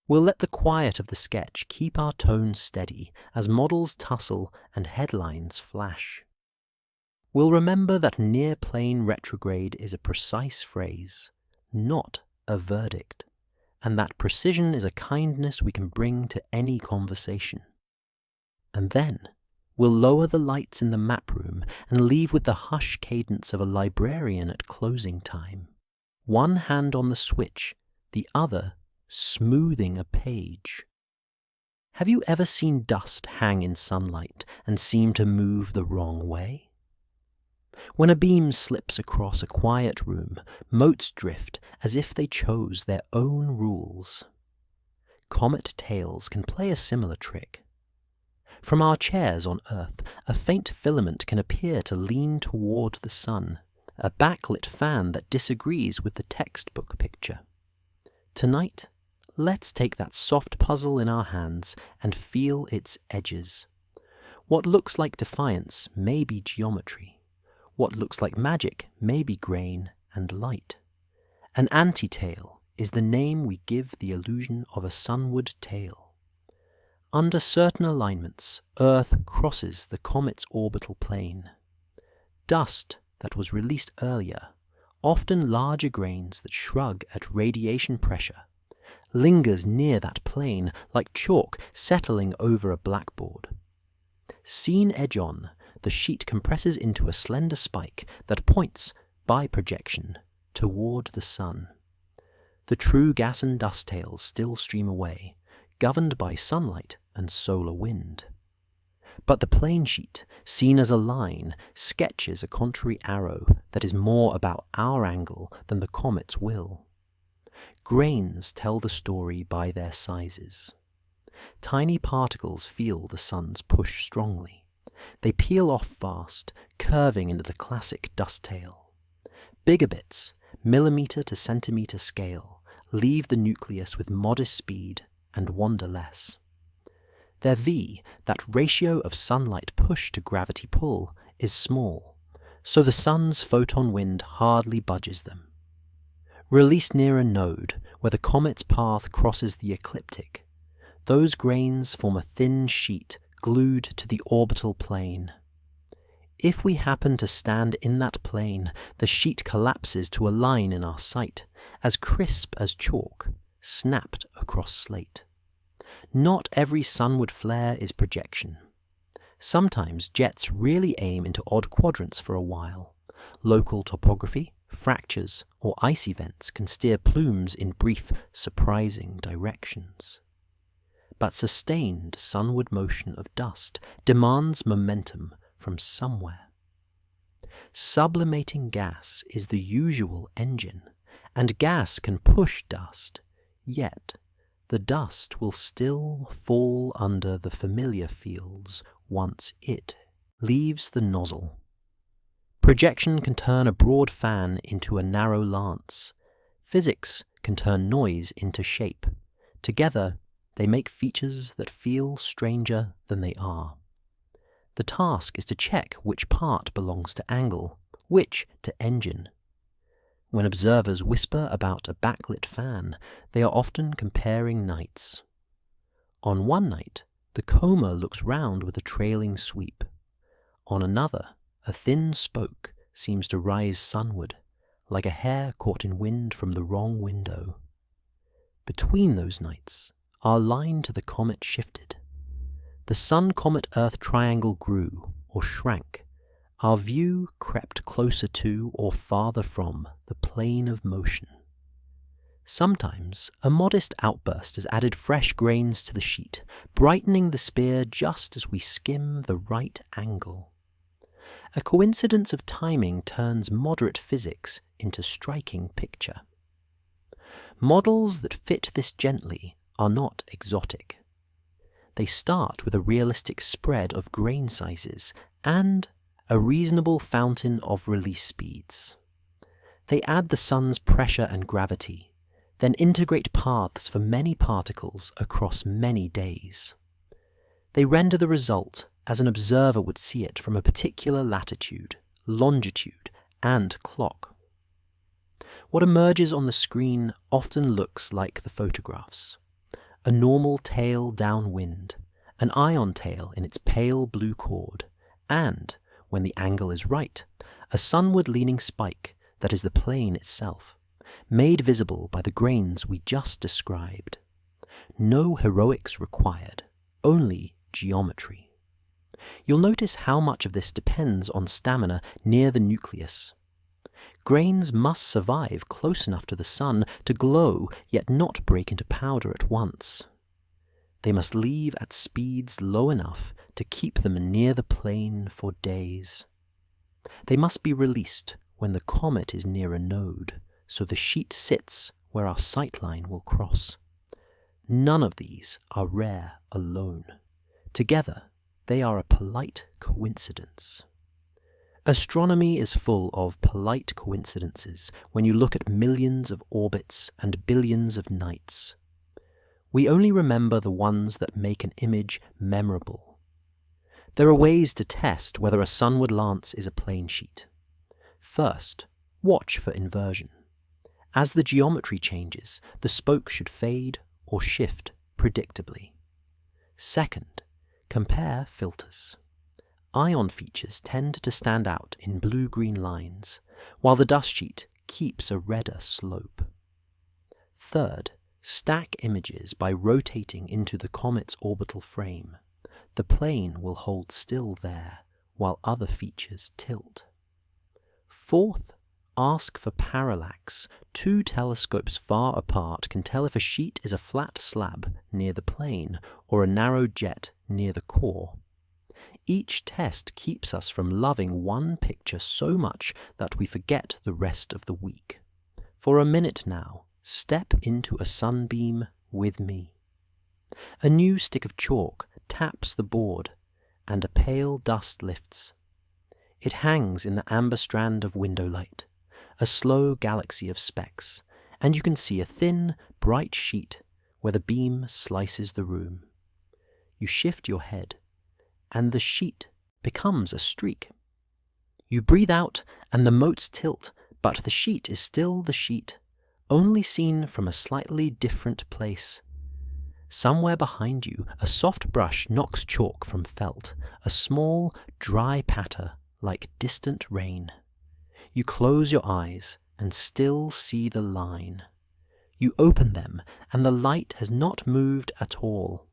We'll let the quiet of the sketch keep our tone steady as models tussle and headlines flash. We'll remember that near-plane retrograde is a precise phrase, not a verdict, and that precision is a kindness we can bring to any conversation. And then we'll lower the lights in the map room and leave with the hush cadence of a librarian at closing time. One hand on the switch, the other smoothing a page. Have you ever seen dust hang in sunlight and seem to move the wrong way? When a beam slips across a quiet room, motes drift as if they chose their own rules. Comet tails can play a similar trick. From our chairs on Earth, a faint filament can appear to lean toward the sun, a backlit fan that disagrees with the textbook picture. Tonight, let's take that soft puzzle in our hands and feel its edges. What looks like defiance may be geometry. What looks like magic may be grain and light. An anti-tail is the name we give the illusion of a sunward tail. Under certain alignments, Earth crosses the comet's orbital plane. Dust that was released earlier, often larger grains that shrug at radiation pressure, lingers near that plane like chalk settling over a blackboard. Seen edge-on, the sheet compresses into a slender spike that points, by projection, toward the sun. The true gas and dust tails still stream away, governed by sunlight and solar wind. But the plane sheet, seen as a line, sketches a contrary arrow that is more about our angle than the comet's will. Grains tell the story by their sizes. Tiny particles feel the sun's push strongly. They peel off fast, curving into the classic dust tail. Bigger bits, millimeter to centimeter scale, leave the nucleus with modest speed and wander less. Their V, that ratio of sunlight push to gravity pull, is small, so the sun's photon wind hardly budges them. Released near a node, where the comet's path crosses the ecliptic, those grains form a thin sheet glued to the orbital plane. If we happen to stand in that plane, the sheet collapses to a line in our sight, as crisp as chalk, snapped across slate. Not every sunward flare is projection. Sometimes jets really aim into odd quadrants for a while. Local topography, fractures, or ice events can steer plumes in brief, surprising directions. But sustained sunward motion of dust demands momentum from somewhere. Sublimating gas is the usual engine, and gas can push dust, yet the dust will still fall under the familiar fields once it leaves the nozzle. Projection can turn a broad fan into a narrow lance. Physics can turn noise into shape. Together, they make features that feel stranger than they are. The task is to check which part belongs to angle, which to engine. When observers whisper about a backlit fan, they are often comparing nights. On one night, the coma looks round with a trailing sweep. On another, a thin spoke seems to rise sunward, like a hair caught in wind from the wrong window. Between those nights, our line to the comet shifted. The Sun-Comet-Earth triangle grew, or shrank. Our view crept closer to, or farther from, the plane of motion. Sometimes, a modest outburst has added fresh grains to the sheet, brightening the spear just as we skim the right angle. A coincidence of timing turns moderate physics into striking picture. Models that fit this gently are not exotic. They start with a realistic spread of grain sizes and a reasonable fountain of release speeds. They add the sun's pressure and gravity, then integrate paths for many particles across many days. They render the result as an observer would see it from a particular latitude, longitude, and clock. What emerges on the screen often looks like the photographs. A normal tail downwind, an ion tail in its pale blue cord, and, when the angle is right, a sunward-leaning spike that is the plane itself, made visible by the grains we just described. No heroics required, only geometry. You'll notice how much of this depends on stamina near the nucleus. Grains must survive close enough to the sun to glow yet not break into powder at once. They must leave at speeds low enough to keep them near the plane for days. They must be released when the comet is near a node, so the sheet sits where our sightline will cross. None of these are rare alone. Together, they are a polite coincidence. Astronomy is full of polite coincidences when you look at millions of orbits and billions of nights. We only remember the ones that make an image memorable. There are ways to test whether a sunward lance is a plane sheet. First, watch for inversion. As the geometry changes, the spoke should fade or shift predictably. Second, compare filters. Ion features tend to stand out in blue-green lines, while the dust sheet keeps a redder slope. Third, stack images by rotating into the comet's orbital frame. The plane will hold still there, while other features tilt. Fourth, ask for parallax. Two telescopes far apart can tell if a sheet is a flat slab near the plane or a narrow jet near the core. Each test keeps us from loving one picture so much that we forget the rest of the week. For a minute now, step into a sunbeam with me. A new stick of chalk taps the board, and a pale dust lifts. It hangs in the amber strand of window light, a slow galaxy of specks, and you can see a thin, bright sheet where the beam slices the room. You shift your head, and the sheet becomes a streak. You breathe out, and the motes tilt, but the sheet is still the sheet, only seen from a slightly different place. Somewhere behind you, a soft brush knocks chalk from felt, a small, dry patter like distant rain. You close your eyes and still see the line. You open them, and the light has not moved at all.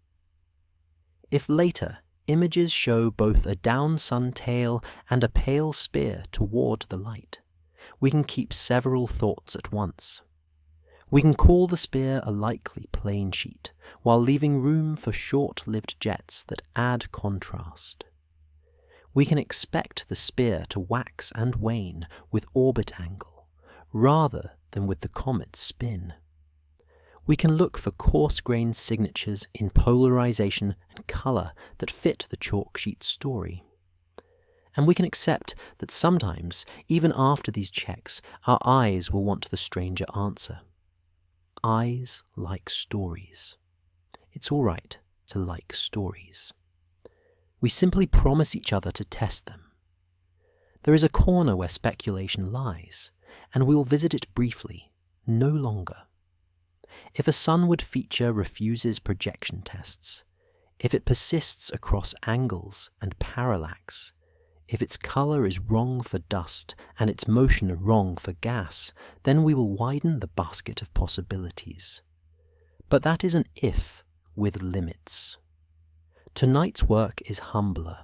If later images show both a down-sun tail and a pale spear toward the light, we can keep several thoughts at once. We can call the spear a likely plane sheet, while leaving room for short-lived jets that add contrast. We can expect the spear to wax and wane with orbit angle, rather than with the comet's spin. We can look for coarse-grained signatures in polarization and color that fit the chalk sheet story. And we can accept that sometimes, even after these checks, our eyes will want the stranger answer. Eyes like stories. It's all right to like stories. We simply promise each other to test them. There is a corner where speculation lies, and we will visit it briefly, no longer. If a sunward feature refuses projection tests, if it persists across angles and parallax, if its color is wrong for dust and its motion wrong for gas, then we will widen the basket of possibilities. But that is an if with limits. Tonight's work is humbler,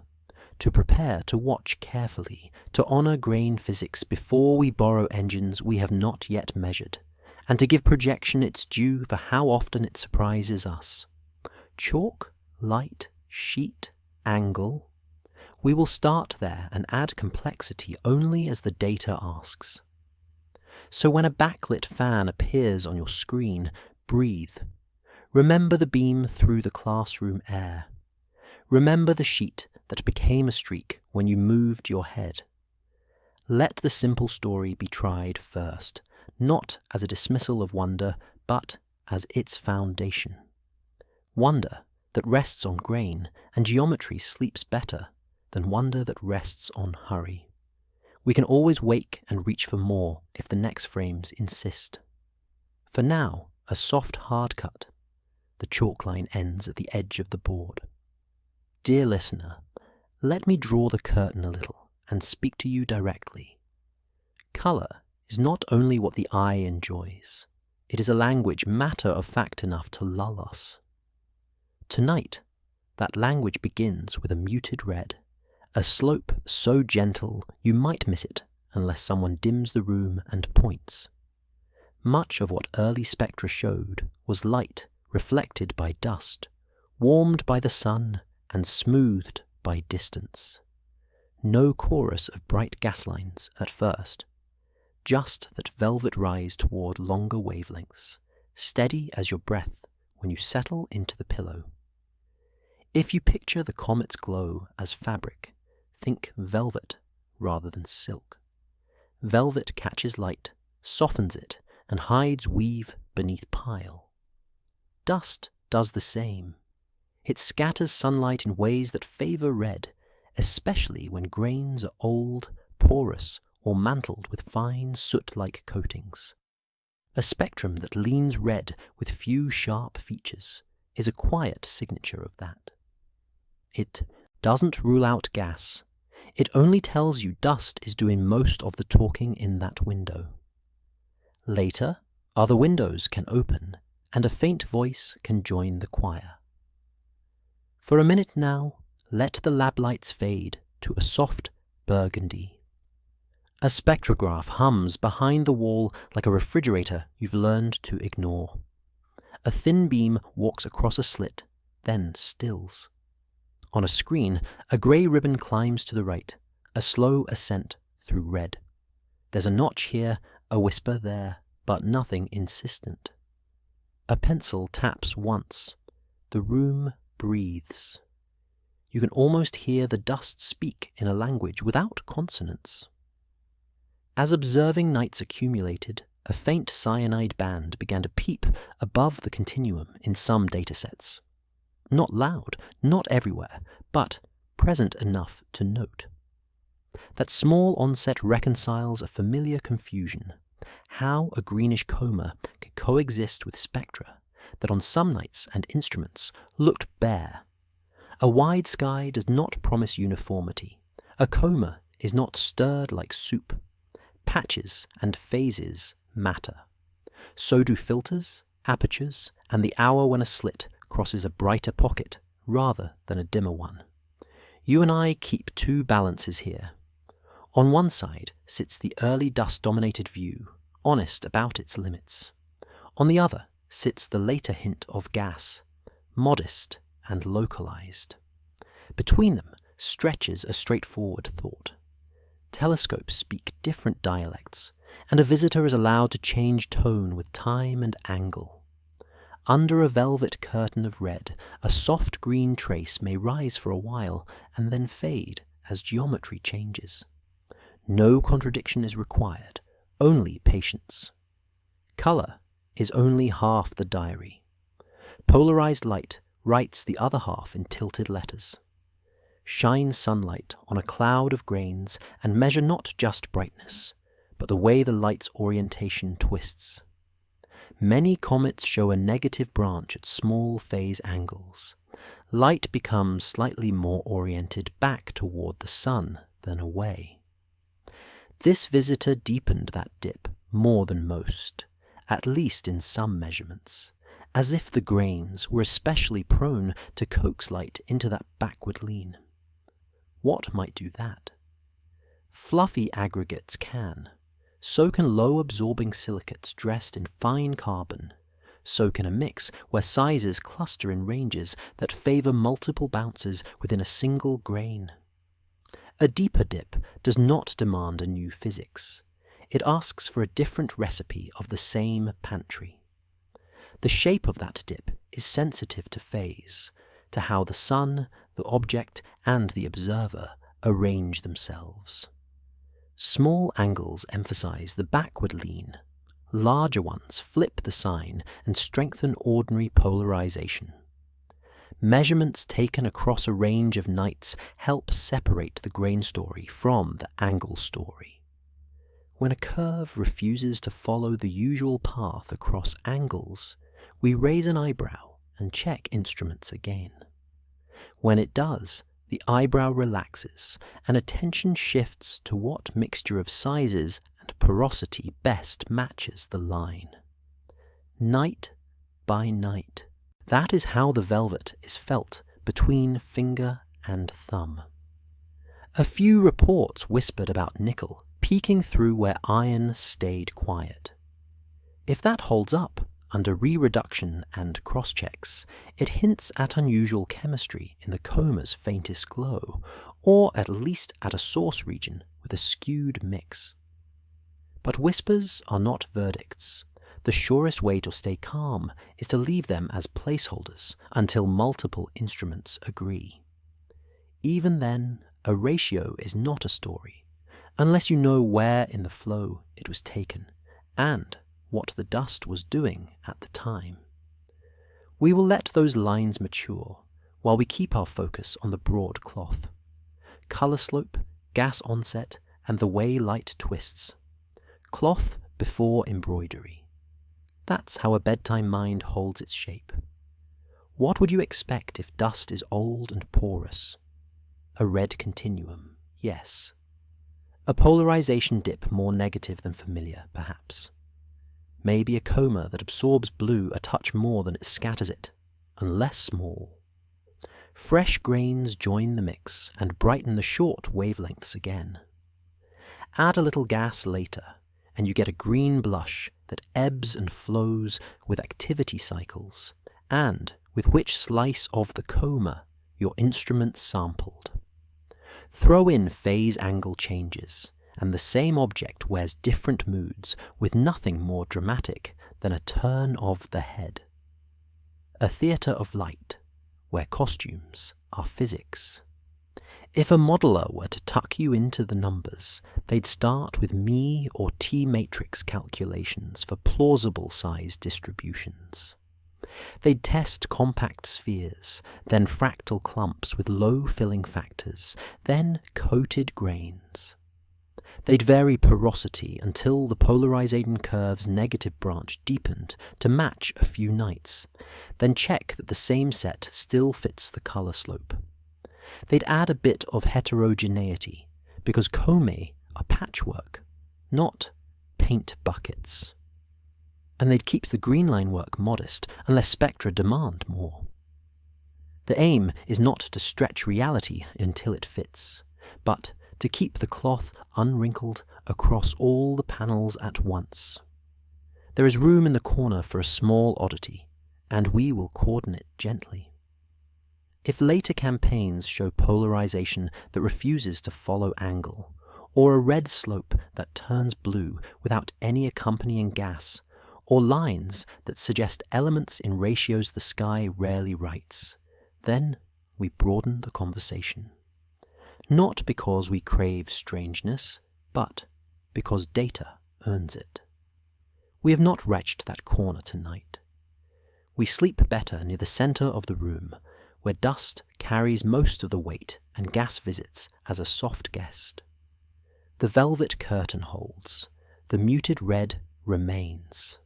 to prepare to watch carefully, to honor grain physics before we borrow engines we have not yet measured, and to give projection its due for how often it surprises us. Chalk, light, sheet, angle. We will start there and add complexity only as the data asks. So when a backlit fan appears on your screen, breathe. Remember the beam through the classroom air. Remember the sheet that became a streak when you moved your head. Let the simple story be tried first, not as a dismissal of wonder, but as its foundation. Wonder that rests on grain and geometry sleeps better than wonder that rests on hurry. We can always wake and reach for more if the next frames insist. For now, a soft hard cut. The chalk line ends at the edge of the board. Dear listener, let me draw the curtain a little and speak to you directly. Color is not only what the eye enjoys, it is a language matter-of-fact enough to lull us. Tonight, that language begins with a muted red, a slope so gentle you might miss it unless someone dims the room and points. Much of what early spectra showed was light reflected by dust, warmed by the sun and smoothed by distance. No chorus of bright gas lines at first, just that velvet rise toward longer wavelengths, steady as your breath when you settle into the pillow. If you picture the comet's glow as fabric, think velvet rather than silk. Velvet catches light, softens it, and hides weave beneath pile. Dust does the same. It scatters sunlight in ways that favor red, especially when grains are old, porous, or mantled with fine soot-like coatings. A spectrum that leans red with few sharp features is a quiet signature of that. It doesn't rule out gas. It only tells you dust is doing most of the talking in that window. Later, other windows can open, and a faint voice can join the choir. For a minute now, let the lab lights fade to a soft burgundy. A spectrograph hums behind the wall like a refrigerator you've learned to ignore. A thin beam walks across a slit, then stills. On a screen, a grey ribbon climbs to the right, a slow ascent through red. There's a notch here, a whisper there, but nothing insistent. A pencil taps once. The room breathes. You can almost hear the dust speak in a language without consonants. As observing nights accumulated, a faint cyanide band began to peep above the continuum in some datasets. Not loud, not everywhere, but present enough to note. That small onset reconciles a familiar confusion, how a greenish coma can coexist with spectra that on some nights and instruments looked bare. A wide sky does not promise uniformity. A coma is not stirred like soup. Patches and phases matter. So do filters, apertures, and the hour when a slit crosses a brighter pocket rather than a dimmer one. You and I keep two balances here. On one side sits the early dust-dominated view, honest about its limits. On the other sits the later hint of gas, modest and localized. Between them stretches a straightforward thought. Telescopes speak different dialects, and a visitor is allowed to change tone with time and angle. Under a velvet curtain of red, a soft green trace may rise for a while and then fade as geometry changes. No contradiction is required, only patience. Color is only half the diary. Polarized light writes the other half in tilted letters. Shine sunlight on a cloud of grains and measure not just brightness, but the way the light's orientation twists. Many comets show a negative branch at small phase angles. Light becomes slightly more oriented back toward the sun than away. This visitor deepened that dip more than most, at least in some measurements, as if the grains were especially prone to coax light into that backward lean. What might do that? Fluffy aggregates can. So can low-absorbing silicates dressed in fine carbon. So can a mix where sizes cluster in ranges that favor multiple bounces within a single grain. A deeper dip does not demand a new physics. It asks for a different recipe of the same pantry. The shape of that dip is sensitive to phase, to how the sun, the object, and the observer arrange themselves. Small angles emphasize the backward lean. Larger ones flip the sign and strengthen ordinary polarization. Measurements taken across a range of nights help separate the grain story from the angle story. When a curve refuses to follow the usual path across angles, we raise an eyebrow and check instruments again. When it does, the eyebrow relaxes and attention shifts to what mixture of sizes and porosity best matches the line. Night by night. That is how the velvet is felt between finger and thumb. A few reports whispered about nickel peeking through where iron stayed quiet. If that holds up, under re-reduction and cross-checks, it hints at unusual chemistry in the coma's faintest glow, or at least at a source region with a skewed mix. But whispers are not verdicts. The surest way to stay calm is to leave them as placeholders until multiple instruments agree. Even then, a ratio is not a story, unless you know where in the flow it was taken, and what the dust was doing at the time. We will let those lines mature, while we keep our focus on the broad cloth. Color slope, gas onset, and the way light twists. Cloth before embroidery. That's how a bedtime mind holds its shape. What would you expect if dust is old and porous? A red continuum, yes. A polarization dip more negative than familiar, perhaps. Maybe a coma that absorbs blue a touch more than it scatters it, and less small. Fresh grains join the mix and brighten the short wavelengths again. Add a little gas later, and you get a green blush that ebbs and flows with activity cycles, and with which slice of the coma your instrument sampled. Throw in phase angle changes, and the same object wears different moods with nothing more dramatic than a turn of the head. A theatre of light, where costumes are physics. If a modeler were to tuck you into the numbers, they'd start with me or T matrix calculations for plausible size distributions. They'd test compact spheres, then fractal clumps with low filling factors, then coated grains. They'd vary porosity until the polarization curve's negative branch deepened to match a few nights, then check that the same set still fits the color slope. They'd add a bit of heterogeneity, because comae are patchwork, not paint buckets. And they'd keep the green line work modest unless spectra demand more. The aim is not to stretch reality until it fits, but to keep the cloth unwrinkled across all the panels at once. There is room in the corner for a small oddity, and we will cordon it gently. If later campaigns show polarization that refuses to follow angle, or a red slope that turns blue without any accompanying gas, or lines that suggest elements in ratios the sky rarely writes, then we broaden the conversation. Not because we crave strangeness, but because data earns it. We have not reached that corner tonight. We sleep better near the center of the room, where dust carries most of the weight and gas visits as a soft guest. The velvet curtain holds, the muted red remains.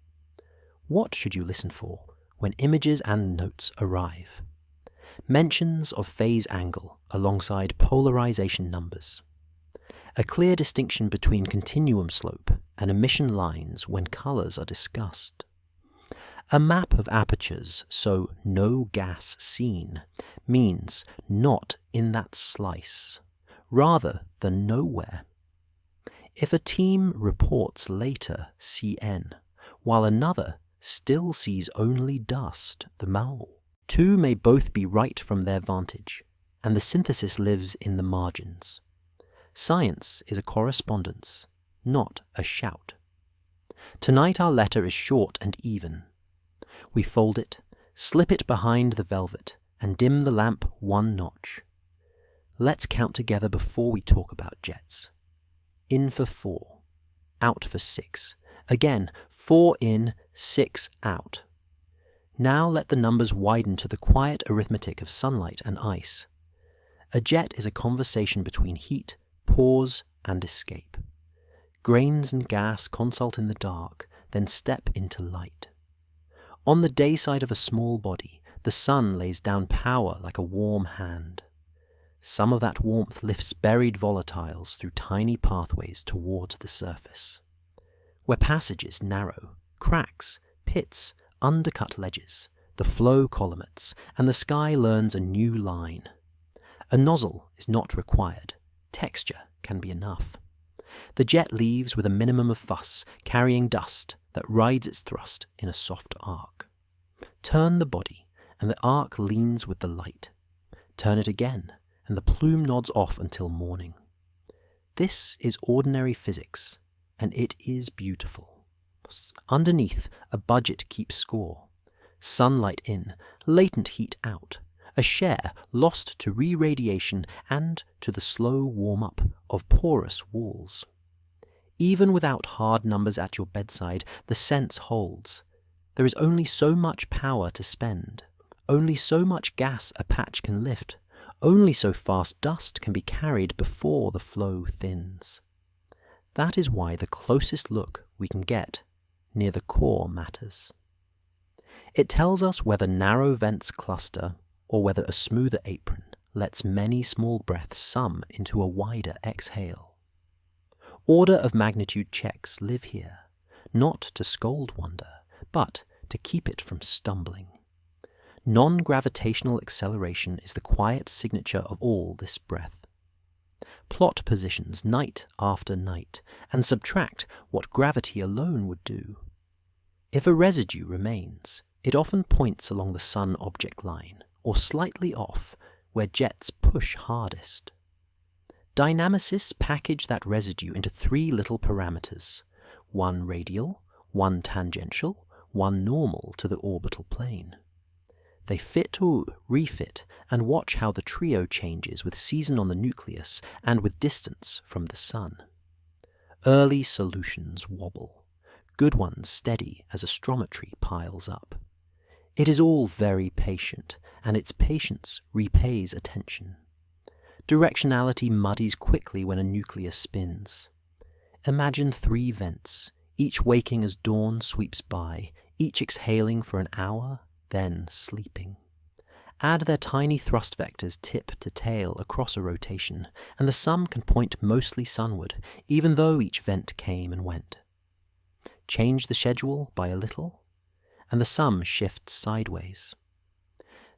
What should you listen for when images and notes arrive? Mentions of phase angle alongside polarization numbers. A clear distinction between continuum slope and emission lines when colors are discussed. A map of apertures, so no gas seen, means not in that slice, rather than nowhere. If a team reports later CN, while another still sees only dust, the mole, two may both be right from their vantage, and the synthesis lives in the margins. Science is a correspondence, not a shout. Tonight our letter is short and even. We fold it, slip it behind the velvet, and dim the lamp one notch. Let's count together before we talk about jets. In for 4, out for 6. Again, 4 in, 6 out. Now let the numbers widen to the quiet arithmetic of sunlight and ice. A jet is a conversation between heat, pause, and escape. Grains and gas consult in the dark, then step into light. On the day side of a small body, the sun lays down power like a warm hand. Some of that warmth lifts buried volatiles through tiny pathways towards the surface. Where passages narrow, cracks, pits, undercut ledges, the flow collimates, and the sky learns a new line. A nozzle is not required. Texture can be enough. The jet leaves with a minimum of fuss, carrying dust, that rides its thrust in a soft arc. Turn the body, and the arc leans with the light. Turn it again, and the plume nods off until morning. This is ordinary physics, and it is beautiful. Underneath, a budget keeps score. Sunlight in, latent heat out, a share lost to re-radiation and to the slow warm-up of porous walls. Even without hard numbers at your bedside, the sense holds. There is only so much power to spend, only so much gas a patch can lift, only so fast dust can be carried before the flow thins. That is why the closest look we can get near the core matters. It tells us whether narrow vents cluster or whether a smoother apron lets many small breaths sum into a wider exhale. Order of magnitude checks live here, not to scold wonder, but to keep it from stumbling. Non-gravitational acceleration is the quiet signature of all this breath. Plot positions night after night, and subtract what gravity alone would do. If a residue remains, it often points along the sun object line, or slightly off, where jets push hardest. Dynamicists package that residue into 3 little parameters, one radial, one tangential, one normal to the orbital plane. They fit or refit and watch how the trio changes with season on the nucleus and with distance from the sun. Early solutions wobble, good ones steady as astrometry piles up. It is all very patient, and its patience repays attention. Directionality muddies quickly when a nucleus spins. Imagine 3 vents, each waking as dawn sweeps by, each exhaling for an hour, then sleeping. Add their tiny thrust vectors tip to tail across a rotation, and the sum can point mostly sunward, even though each vent came and went. Change the schedule by a little, and the sum shifts sideways.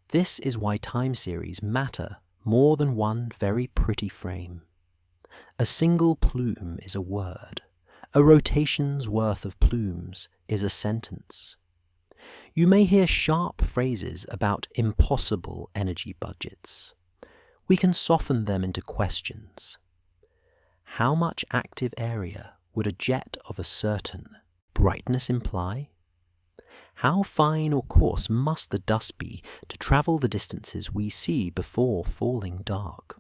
This is why time series matter more than one very pretty frame. A single plume is a word. A rotation's worth of plumes is a sentence. You may hear sharp phrases about impossible energy budgets. We can soften them into questions. How much active area would a jet of a certain brightness imply? How fine or coarse must the dust be to travel the distances we see before falling dark?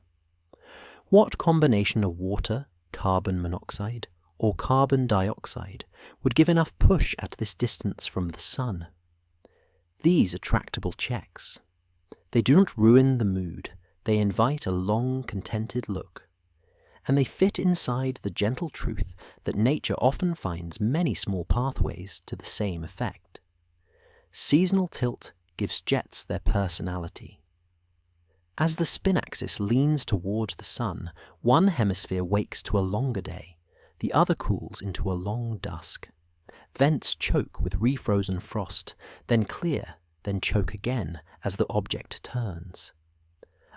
What combination of water, carbon monoxide, or carbon dioxide would give enough push at this distance from the sun? These are tractable checks. They do not ruin the mood, they invite a long, contented look. And they fit inside the gentle truth that nature often finds many small pathways to the same effect. Seasonal tilt gives jets their personality. As the spin axis leans toward the sun, one hemisphere wakes to a longer day, the other cools into a long dusk. Vents choke with refrozen frost, then clear, then choke again as the object turns.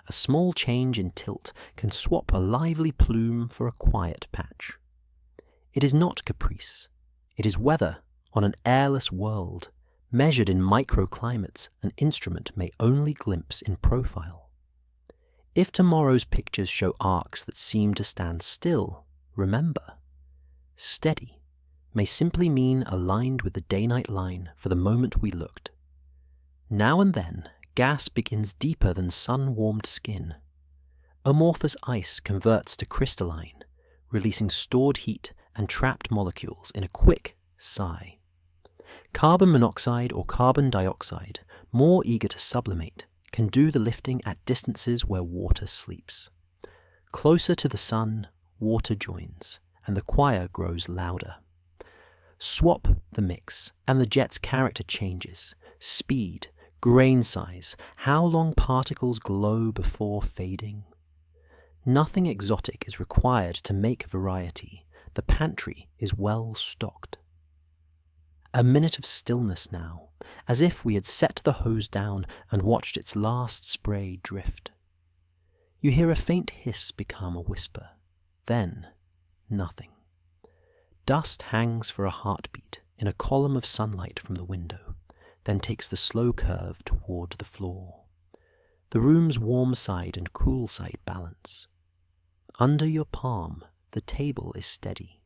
A small change in tilt can swap a lively plume for a quiet patch. It is not caprice. It is weather on an airless world. Measured in microclimates, an instrument may only glimpse in profile. If tomorrow's pictures show arcs that seem to stand still, remember, steady may simply mean aligned with the day-night line for the moment we looked. Now and then, gas begins deeper than sun-warmed skin. Amorphous ice converts to crystalline, releasing stored heat and trapped molecules in a quick sigh. Carbon monoxide or carbon dioxide, more eager to sublimate, can do the lifting at distances where water sleeps. Closer to the sun, water joins, and the choir grows louder. Swap the mix, and the jet's character changes. Speed, grain size, how long particles glow before fading. Nothing exotic is required to make variety. The pantry is well stocked. A minute of stillness now, as if we had set the hose down and watched its last spray drift. You hear a faint hiss become a whisper, then nothing. Dust hangs for a heartbeat in a column of sunlight from the window, then takes the slow curve toward the floor. The room's warm side and cool side balance. Under your palm, the table is steady.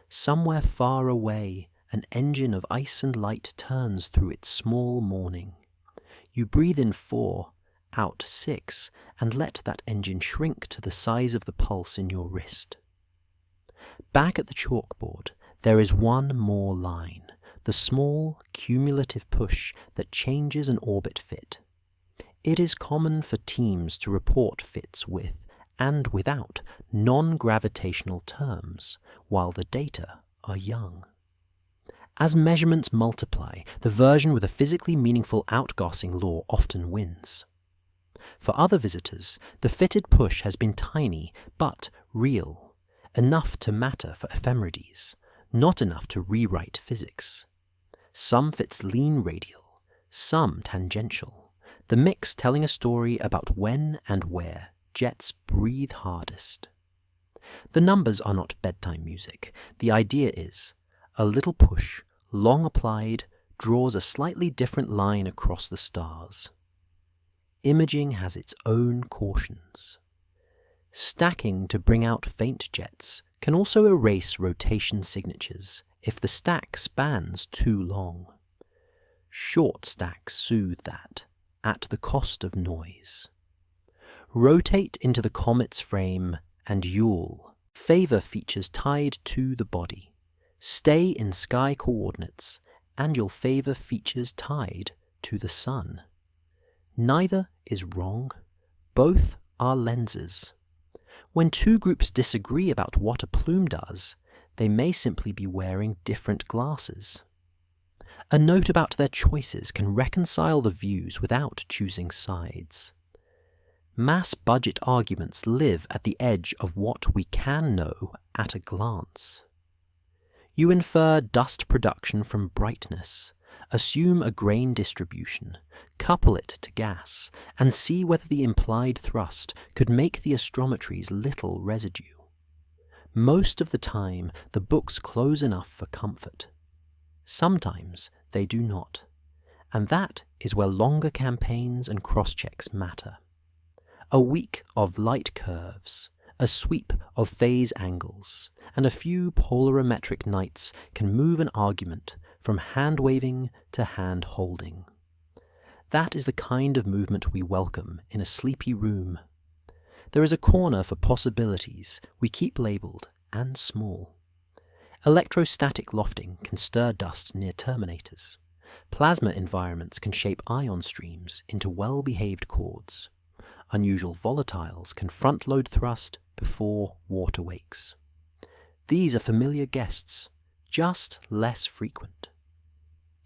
Somewhere far away, an engine of ice and light turns through its small morning. You breathe in 4, out 6, and let that engine shrink to the size of the pulse in your wrist. Back at the chalkboard, there is one more line, the small, cumulative push that changes an orbit fit. It is common for teams to report fits with and without non-gravitational terms, while the data are young. As measurements multiply, the version with a physically meaningful outgassing law often wins. For other visitors, the fitted push has been tiny but real, enough to matter for ephemerides, not enough to rewrite physics. Some fits lean radial, some tangential, the mix telling a story about when and where jets breathe hardest. The numbers are not bedtime music. The idea is, a little push, long applied, draws a slightly different line across the stars. Imaging has its own cautions. Stacking to bring out faint jets can also erase rotation signatures if the stack spans too long. Short stacks soothe that, at the cost of noise. Rotate into the comet's frame and you'll favor features tied to the body. Stay in sky coordinates and you'll favor features tied to the sun. Neither is wrong. Both are lenses. When two groups disagree about what a plume does, they may simply be wearing different glasses. A note about their choices can reconcile the views without choosing sides. Mass budget arguments live at the edge of what we can know at a glance. You infer dust production from brightness, assume a grain distribution, couple it to gas, and see whether the implied thrust could make the astrometry's little residue. Most of the time, the books close enough for comfort. Sometimes they do not, and that is where longer campaigns and cross-checks matter. A week of light curves, a sweep of phase angles, and a few polarimetric nights can move an argument from hand-waving to hand-holding. That is the kind of movement we welcome in a sleepy room. There is a corner for possibilities we keep labelled and small. Electrostatic lofting can stir dust near terminators. Plasma environments can shape ion streams into well-behaved chords. Unusual volatiles can front-load thrust before water wakes. These are familiar guests, just less frequent.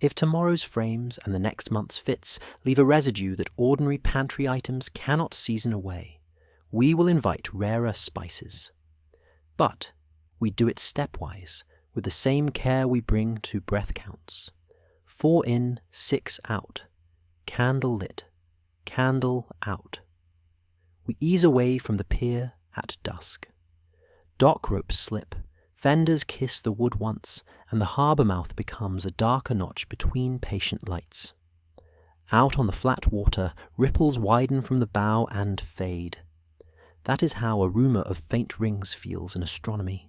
If tomorrow's frames and the next month's fits leave a residue that ordinary pantry items cannot season away, we will invite rarer spices. But we do it stepwise, with the same care we bring to breath counts. 4 in, 6 out. Candle lit. Candle out. We ease away from the pier at dusk. Dock ropes slip, fenders kiss the wood once, and the harbour mouth becomes a darker notch between patient lights. Out on the flat water, ripples widen from the bow and fade. That is how a rumour of faint rings feels in astronomy.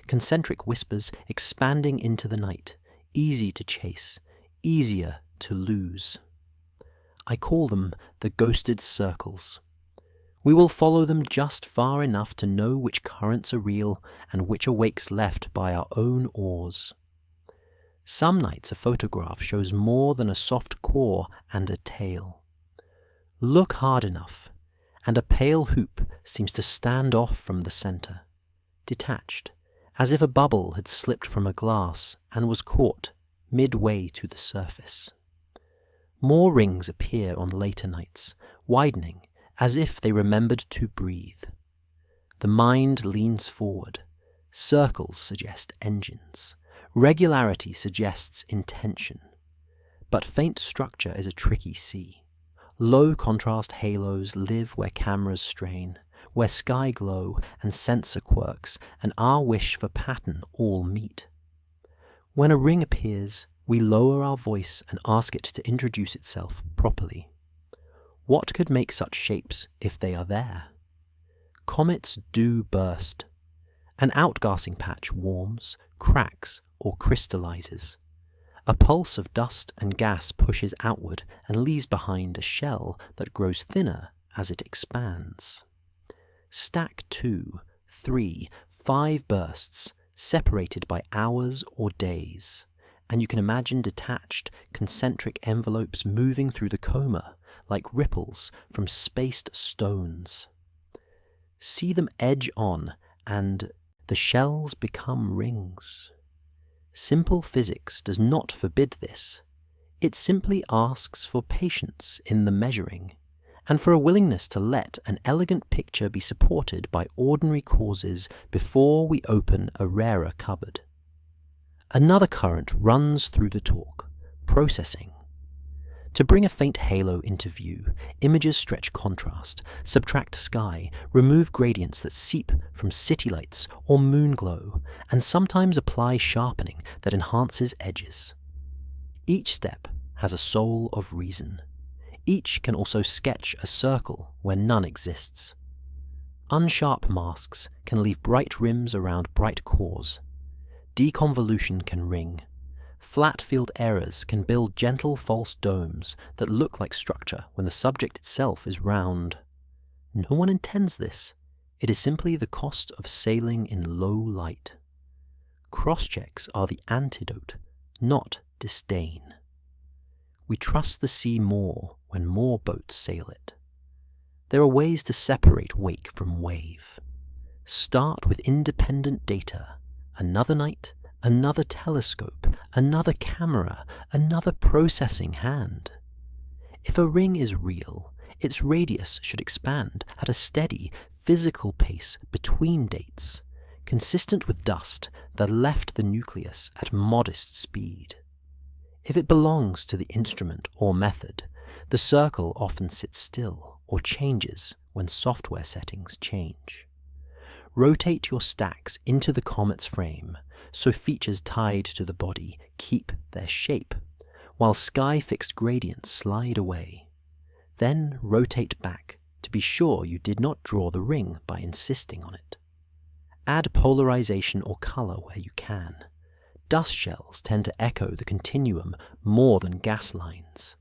Concentric whispers expanding into the night, easy to chase, easier to lose. I call them the ghosted circles. We will follow them just far enough to know which currents are real and which are wakes left by our own oars. Some nights a photograph shows more than a soft core and a tail. Look hard enough, and a pale hoop seems to stand off from the centre, detached, as if a bubble had slipped from a glass and was caught midway to the surface. More rings appear on later nights, widening, as if they remembered to breathe. The mind leans forward. Circles suggest engines. Regularity suggests intention. But faint structure is a tricky sea. Low contrast halos live where cameras strain, where sky glow and sensor quirks and our wish for pattern all meet. When a ring appears, we lower our voice and ask it to introduce itself properly. What could make such shapes if they are there? Comets do burst. An outgassing patch warms, cracks, or crystallizes. A pulse of dust and gas pushes outward and leaves behind a shell that grows thinner as it expands. Stack 2, 3, 5 bursts, separated by hours or days, and you can imagine detached, concentric envelopes moving through the coma like ripples from spaced stones. See them edge on, and the shells become rings. Simple physics does not forbid this. It simply asks for patience in the measuring, and for a willingness to let an elegant picture be supported by ordinary causes before we open a rarer cupboard. Another current runs through the talk: processing. To bring a faint halo into view, images stretch contrast, subtract sky, remove gradients that seep from city lights or moon glow, and sometimes apply sharpening that enhances edges. Each step has a soul of reason. Each can also sketch a circle where none exists. Unsharp masks can leave bright rims around bright cores. Deconvolution can ring. Flat field errors can build gentle false domes that look like structure when the subject itself is round. No one intends this. It is simply the cost of sailing in low light. Cross-checks are the antidote, not disdain. We trust the sea more when more boats sail it. There are ways to separate wake from wave. Start with independent data. Another night, another telescope, another camera, another processing hand. If a ring is real, its radius should expand at a steady, physical pace between dates, consistent with dust that left the nucleus at modest speed. If it belongs to the instrument or method, the circle often sits still or changes when software settings change. Rotate your stacks into the comet's frame so features tied to the body keep their shape, while sky-fixed gradients slide away. Then rotate back to be sure you did not draw the ring by insisting on it. Add polarization or color where you can. Dust shells tend to echo the continuum more than gas lines.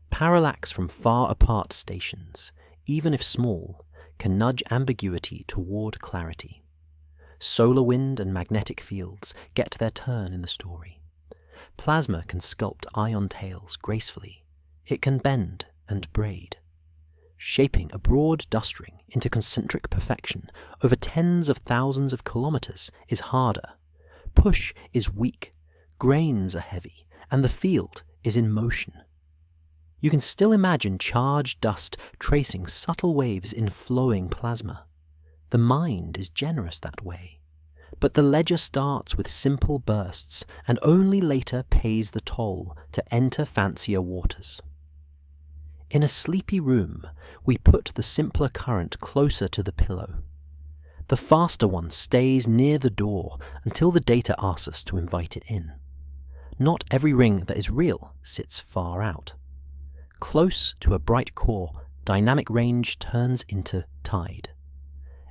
Parallax from far apart stations, even if small, can nudge ambiguity toward clarity. Solar wind and magnetic fields get their turn in the story. Plasma can sculpt ion tails gracefully. It can bend and braid. Shaping a broad dust ring into concentric perfection over tens of thousands of kilometers is harder. Push is weak, grains are heavy, and the field is in motion. You can still imagine charged dust tracing subtle waves in flowing plasma. The mind is generous that way. But the ledger starts with simple bursts and only later pays the toll to enter fancier waters. In a sleepy room, we put the simpler current closer to the pillow. The faster one stays near the door until the data asks us to invite it in. Not every ring that is real sits far out. Close to a bright core, dynamic range turns into tide.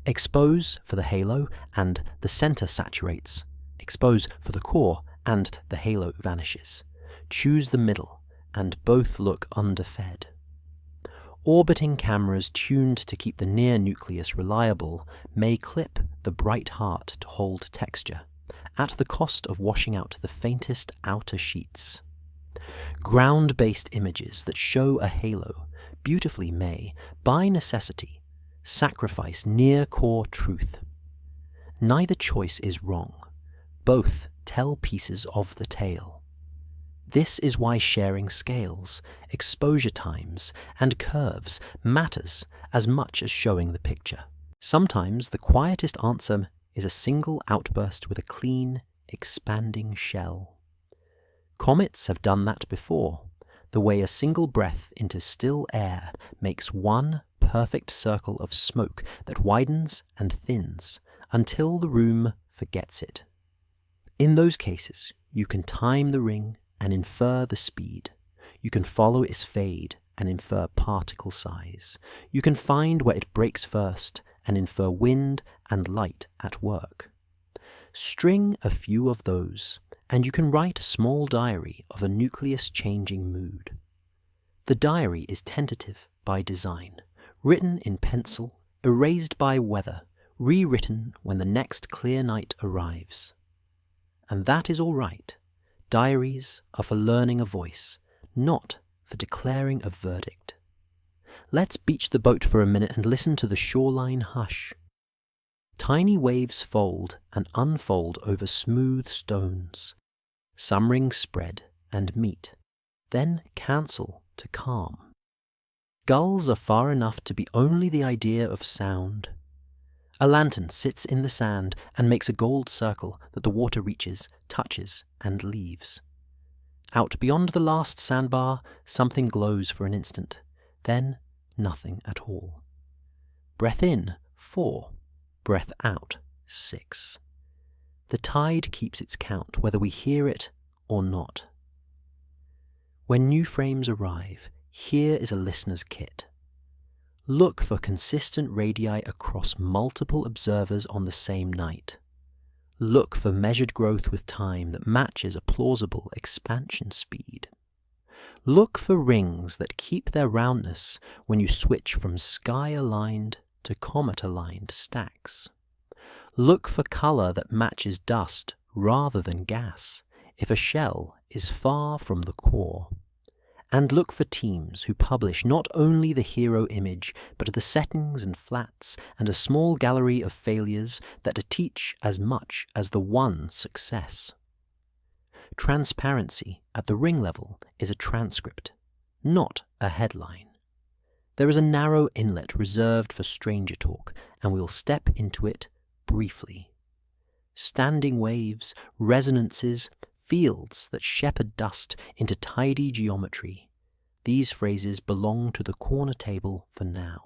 Expose for the halo and the center saturates. Expose for the core and the halo vanishes. Choose the middle and both look underfed. Orbiting cameras tuned to keep the near nucleus reliable may clip the bright heart to hold texture, at the cost of washing out the faintest outer sheets. Ground-based images that show a halo beautifully may, by necessity, sacrifice near-core truth. Neither choice is wrong. Both tell pieces of the tale. This is why sharing scales, exposure times, and curves matters as much as showing the picture. Sometimes the quietest answer is a single outburst with a clean, expanding shell. Comets have done that before, the way a single breath into still air makes one perfect circle of smoke that widens and thins until the room forgets it. In those cases, You can time the ring and infer the speed. You can follow its fade and infer particle size. You can find where it breaks first and infer wind and light at work. String a few of those, and you can write a small diary of a nucleus-changing mood. The diary is tentative by design, written in pencil, erased by weather, rewritten when the next clear night arrives. And that is all right. Diaries are for learning a voice, not for declaring a verdict. Let's beach the boat for a minute and listen to the shoreline hush. Tiny waves fold and unfold over smooth stones. Some rings spread and meet, then cancel to calm. Gulls are far enough to be only the idea of sound. A lantern sits in the sand and makes a gold circle that the water reaches, touches, and leaves. Out beyond the last sandbar, something glows for an instant, then nothing at all. Breath in, 4. Breath out, 6. The tide keeps its count, whether we hear it or not. When new frames arrive, here is a listener's kit. Look for consistent radii across multiple observers on the same night. Look for measured growth with time that matches a plausible expansion speed. Look for rings that keep their roundness when you switch from sky-aligned to comet-aligned stacks. Look for color that matches dust rather than gas if a shell is far from the core. And look for teams who publish not only the hero image, but the settings and flats and a small gallery of failures that teach as much as the one success. Transparency at the ring level is a transcript, not a headline. There is a narrow inlet reserved for stranger talk, and we will step into it briefly. Standing waves, resonances, fields that shepherd dust into tidy geometry. These phrases belong to the corner table for now.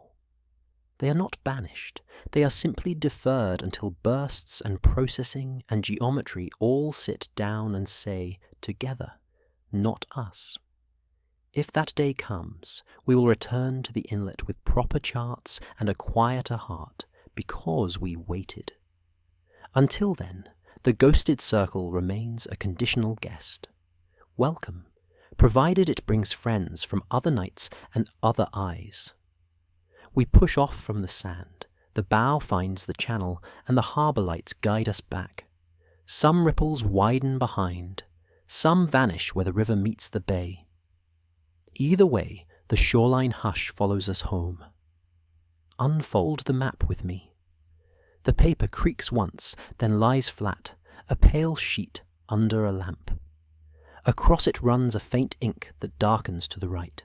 They are not banished. They are simply deferred until bursts and processing and geometry all sit down and say, together, not us. If that day comes, we will return to the inlet with proper charts and a quieter heart, because we waited. Until then, the ghosted circle remains a conditional guest. Welcome, provided it brings friends from other nights and other eyes. We push off from the sand, the bow finds the channel, and the harbour lights guide us back. Some ripples widen behind, some vanish where the river meets the bay. Either way, the shoreline hush follows us home. Unfold the map with me. The paper creaks once, then lies flat, a pale sheet under a lamp. Across it runs a faint ink that darkens to the right.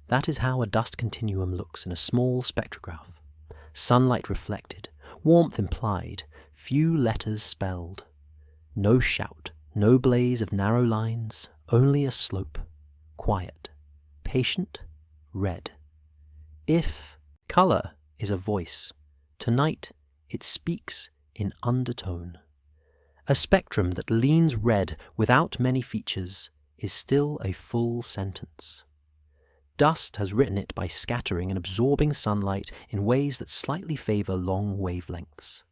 That is how a dust continuum looks in a small spectrograph. Sunlight reflected, warmth implied, few letters spelled. No shout, no blaze of narrow lines, only a slope, quiet, patient, red. If color is a voice, tonight it speaks in undertone. A spectrum that leans red without many features is still a full sentence. Dust has written it by scattering and absorbing sunlight in ways that slightly favor long wavelengths.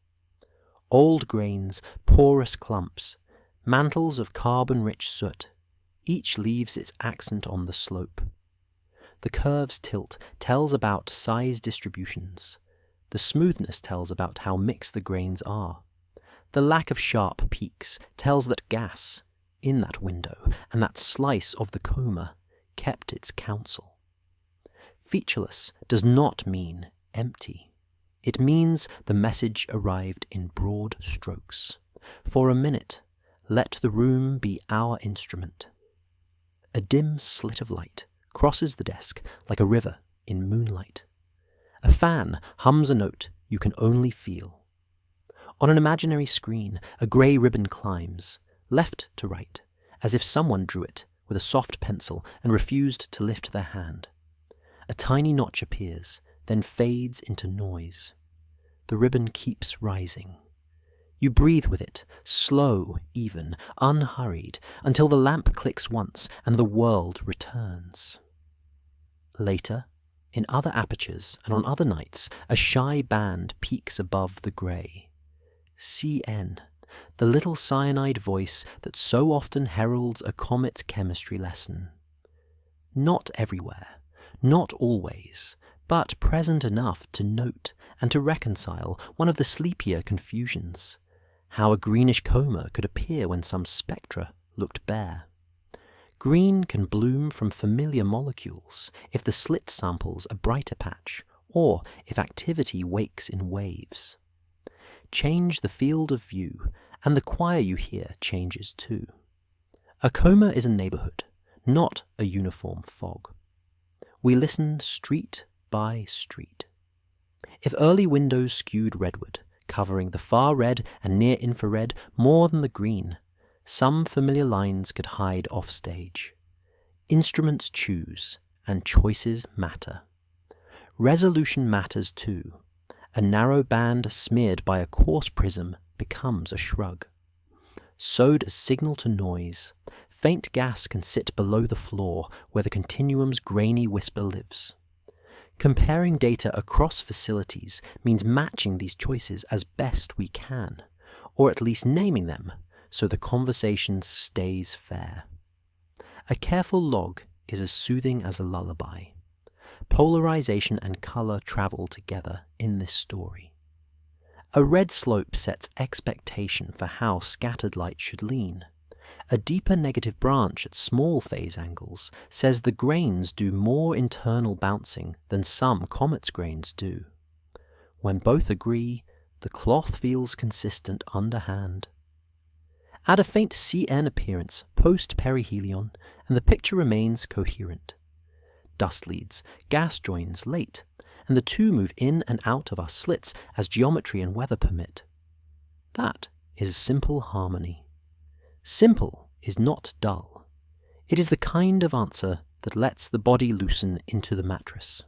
Old grains, porous clumps, mantles of carbon-rich soot, each leaves its accent on the slope. The curve's tilt tells about size distributions. The smoothness tells about how mixed the grains are. The lack of sharp peaks tells that gas, in that window, and that slice of the coma, kept its counsel. Featureless does not mean empty. It means the message arrived in broad strokes. For a minute, let the room be our instrument. A dim slit of light crosses the desk like a river in moonlight. A fan hums a note you can only feel. On an imaginary screen, a grey ribbon climbs, left to right, as if someone drew it with a soft pencil and refused to lift their hand. A tiny notch appears, then fades into noise. The ribbon keeps rising. You breathe with it, slow, even, unhurried, until the lamp clicks once and the world returns. Later, in other apertures and on other nights, a shy band peaks above the grey. CN, the little cyanide voice that so often heralds a comet's chemistry lesson. Not everywhere, not always, but present enough to note and to reconcile one of the sleepier confusions, how a greenish coma could appear when some spectra looked bare. Green can bloom from familiar molecules if the slit samples a brighter patch, or if activity wakes in waves. Change the field of view, and the choir you hear changes too. A coma is a neighbourhood, not a uniform fog. We listen street by street. If early windows skewed redward, covering the far red and near infrared more than the green, some familiar lines could hide offstage. Instruments choose, and choices matter. Resolution matters too. A narrow band smeared by a coarse prism becomes a shrug. Sewed as signal to noise, faint gas can sit below the floor where the continuum's grainy whisper lives. Comparing data across facilities means matching these choices as best we can, or at least naming them so the conversation stays fair. A careful log is as soothing as a lullaby. Polarization and color travel together in this story. A red slope sets expectation for how scattered light should lean. A deeper negative branch at small phase angles says the grains do more internal bouncing than some comet's grains do. When both agree, the cloth feels consistent underhand. Add a faint CN appearance post-perihelion, and the picture remains coherent. Dust leads, gas joins late, and the two move in and out of our slits as geometry and weather permit. That is simple harmony. Simple is not dull. It is the kind of answer that lets the body loosen into the mattress.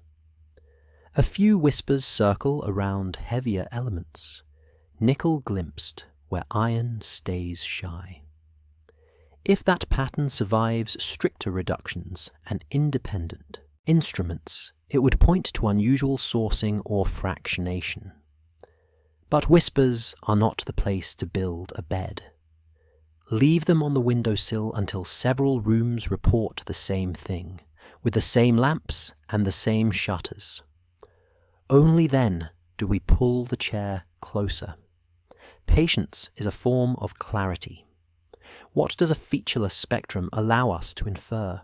A few whispers circle around heavier elements, nickel glimpsed where iron stays shy. If that pattern survives stricter reductions and independent instruments, it would point to unusual sourcing or fractionation. But whispers are not the place to build a bed. Leave them on the windowsill until several rooms report the same thing, with the same lamps and the same shutters. Only then do we pull the chair closer. Patience is a form of clarity. What does a featureless spectrum allow us to infer?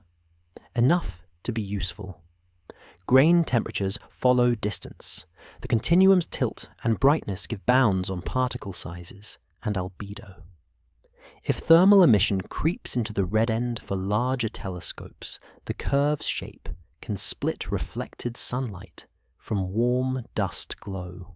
Enough to be useful. Grain temperatures follow distance. The continuum's tilt and brightness give bounds on particle sizes and albedo. If thermal emission creeps into the red end for larger telescopes, the curve's shape can split reflected sunlight from warm dust glow.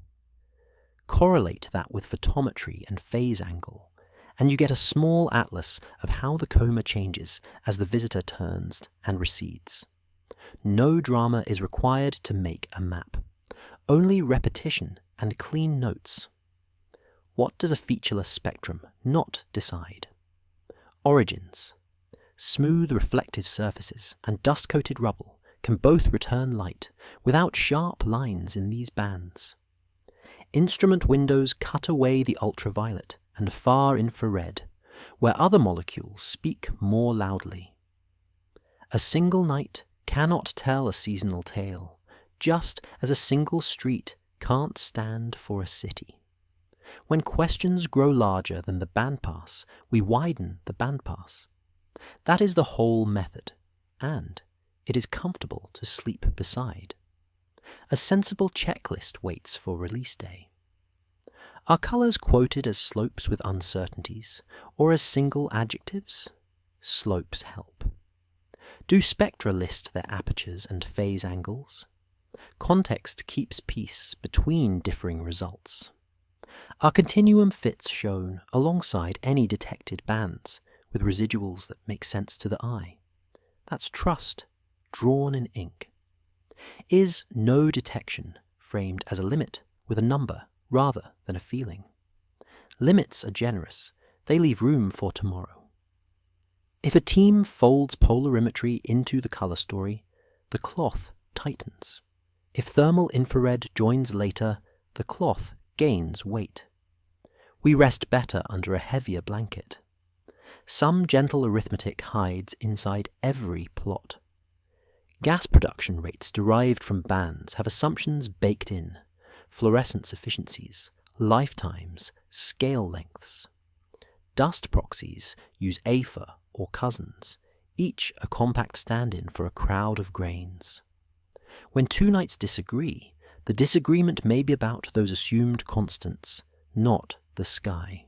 Correlate that with photometry and phase angle, and you get a small atlas of how the coma changes as the visitor turns and recedes. No drama is required to make a map, only repetition and clean notes. What does a featureless spectrum not decide? Origins. Smooth reflective surfaces and dust-coated rubble can both return light without sharp lines in these bands. Instrument windows cut away the ultraviolet and far infrared, where other molecules speak more loudly. A single night cannot tell a seasonal tale, just as a single street can't stand for a city. When questions grow larger than the bandpass, we widen the bandpass. That is the whole method, and it is comfortable to sleep beside. A sensible checklist waits for release day. Are colours quoted as slopes with uncertainties, or as single adjectives? Slopes help. Do spectra list their apertures and phase angles? Context keeps peace between differing results. Are continuum fits shown alongside any detected bands, with residuals that make sense to the eye? That's trust, drawn in ink. Is no detection framed as a limit with a number rather than a feeling? Limits are generous. They leave room for tomorrow. If a team folds polarimetry into the color story, the cloth tightens. If thermal infrared joins later, the cloth gains weight. We rest better under a heavier blanket. Some gentle arithmetic hides inside every plot. Gas production rates derived from bands have assumptions baked in: fluorescence efficiencies, lifetimes, scale lengths. Dust proxies use AFA or cousins, each a compact stand-in for a crowd of grains. When two nights disagree, the disagreement may be about those assumed constants, not the sky.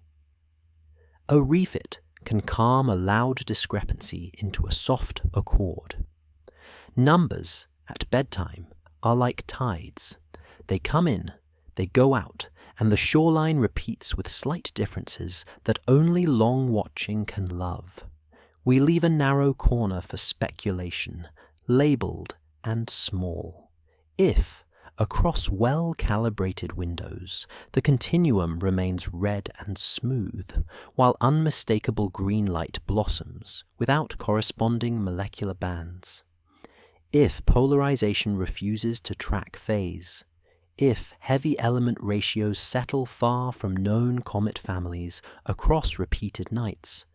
A refit can calm a loud discrepancy into a soft accord. Numbers at bedtime are like tides. They come in, they go out, and the shoreline repeats with slight differences that only long watching can love. We leave a narrow corner for speculation, labelled and small. If, across well-calibrated windows, the continuum remains red and smooth, while unmistakable green light blossoms without corresponding molecular bands. If polarization refuses to track phase, if heavy element ratios settle far from known comet families across repeated nights,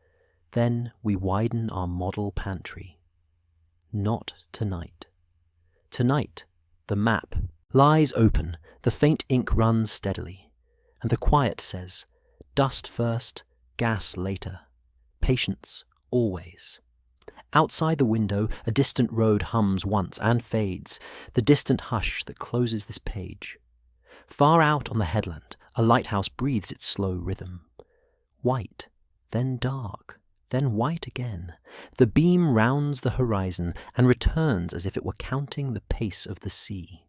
then we widen our model pantry. Not tonight. Tonight, the map lies open, the faint ink runs steadily, and the quiet says, dust first, gas later, patience always. Outside the window, a distant road hums once and fades, the distant hush that closes this page. Far out on the headland, a lighthouse breathes its slow rhythm. White, then dark, then white again. The beam rounds the horizon and returns as if it were counting the pace of the sea.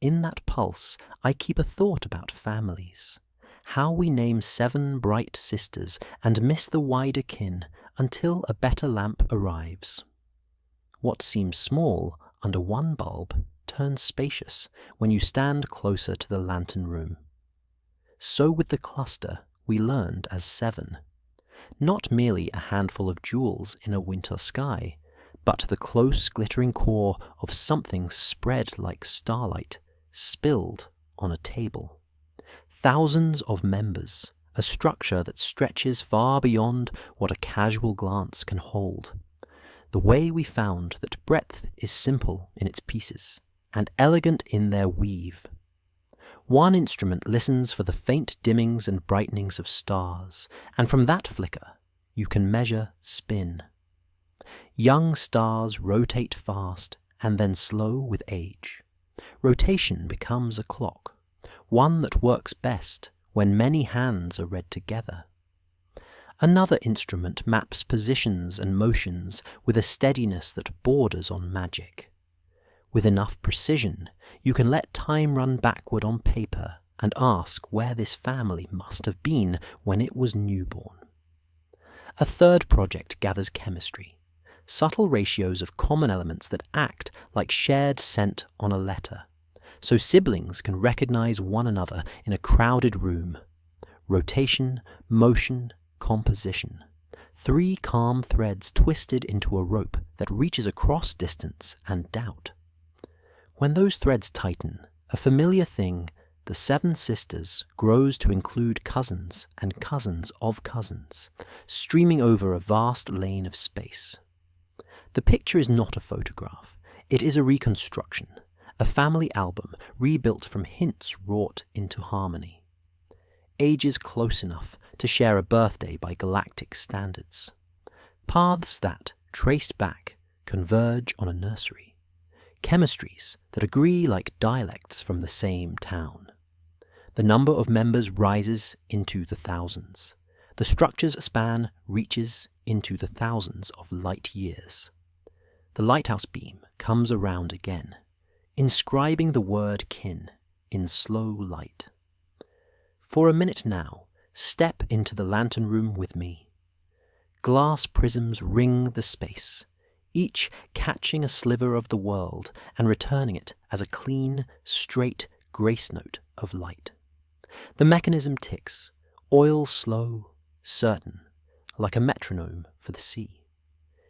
In that pulse, I keep a thought about families, how we name 7 bright sisters and miss the wider kin until a better lamp arrives. What seems small under one bulb turns spacious when you stand closer to the lantern room. So with the cluster we learned as 7, not merely a handful of jewels in a winter sky, but the close glittering core of something spread like starlight, spilled on a table. Thousands of members, a structure that stretches far beyond what a casual glance can hold. The way we found that breadth is simple in its pieces, and elegant in their weave. One instrument listens for the faint dimmings and brightenings of stars, and from that flicker you can measure spin. Young stars rotate fast and then slow with age. Rotation becomes a clock, one that works best when many hands are read together. Another instrument maps positions and motions with a steadiness that borders on magic. With enough precision, you can let time run backward on paper and ask where this family must have been when it was newborn. A third project gathers chemistry, subtle ratios of common elements that act like shared scent on a letter, so siblings can recognize one another in a crowded room. Rotation, motion, composition. 3 calm threads twisted into a rope that reaches across distance and doubt. When those threads tighten, a familiar thing, the 7 sisters, grows to include cousins and cousins of cousins, streaming over a vast lane of space. The picture is not a photograph. It is a reconstruction, a family album rebuilt from hints wrought into harmony. Ages close enough to share a birthday by galactic standards. Paths that, traced back, converge on a nursery. Chemistries that agree like dialects from the same town. The number of members rises into the thousands. The structure's span reaches into the thousands of light years. The lighthouse beam comes around again, inscribing the word kin in slow light. For a minute now, step into the lantern room with me. Glass prisms ring the space, each catching a sliver of the world and returning it as a clean, straight grace note of light. The mechanism ticks, oil slow, certain, like a metronome for the sea.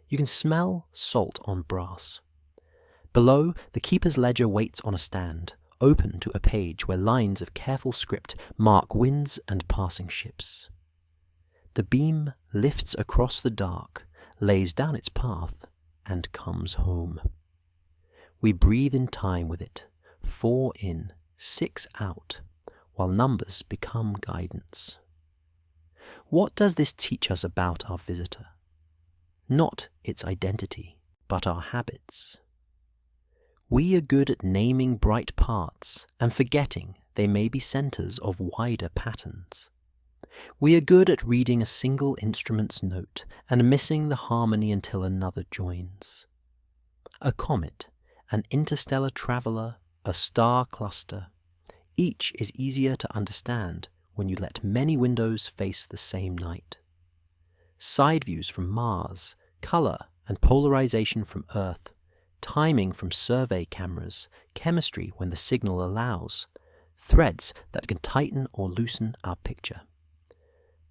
You can smell salt on brass. Below, the keeper's ledger waits on a stand, open to a page where lines of careful script mark winds and passing ships. The beam lifts across the dark, lays down its path, and comes home. We breathe in time with it, 4 in, 6 out, while numbers become guidance. What does this teach us about our visitor? Not its identity, but our habits. We are good at naming bright parts and forgetting they may be centers of wider patterns. We are good at reading a single instrument's note and missing the harmony until another joins. A comet, an interstellar traveler, a star cluster, each is easier to understand when you let many windows face the same night. Side views from Mars, color and polarization from Earth, timing from survey cameras, chemistry when the signal allows, threads that can tighten or loosen our picture.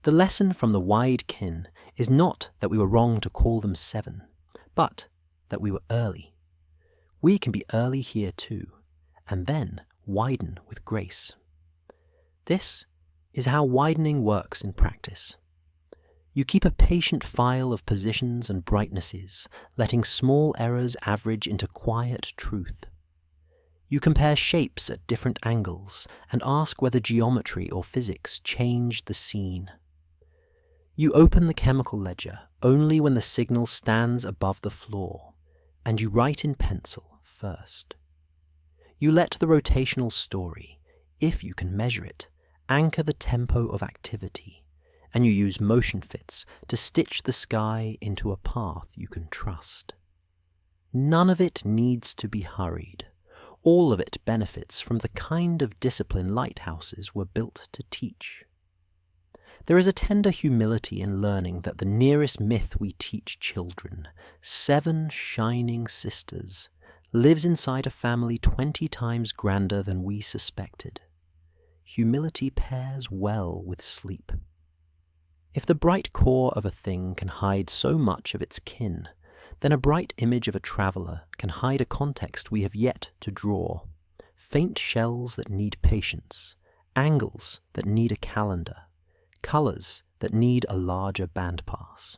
The lesson from the wide kin is not that we were wrong to call them 7, but that we were early. We can be early here too, and then widen with grace. This is how widening works in practice. You keep a patient file of positions and brightnesses, letting small errors average into quiet truth. You compare shapes at different angles and ask whether geometry or physics changed the scene. You open the chemical ledger only when the signal stands above the floor, and you write in pencil first. You let the rotational story, if you can measure it, anchor the tempo of activity, and you use motion fits to stitch the sky into a path you can trust. None of it needs to be hurried. All of it benefits from the kind of discipline lighthouses were built to teach. There is a tender humility in learning that the nearest myth we teach children, 7 shining sisters, lives inside a family 20 times grander than we suspected. Humility pairs well with sleep. If the bright core of a thing can hide so much of its kin, then a bright image of a traveller can hide a context we have yet to draw, faint shells that need patience, angles that need a calendar, colours that need a larger bandpass.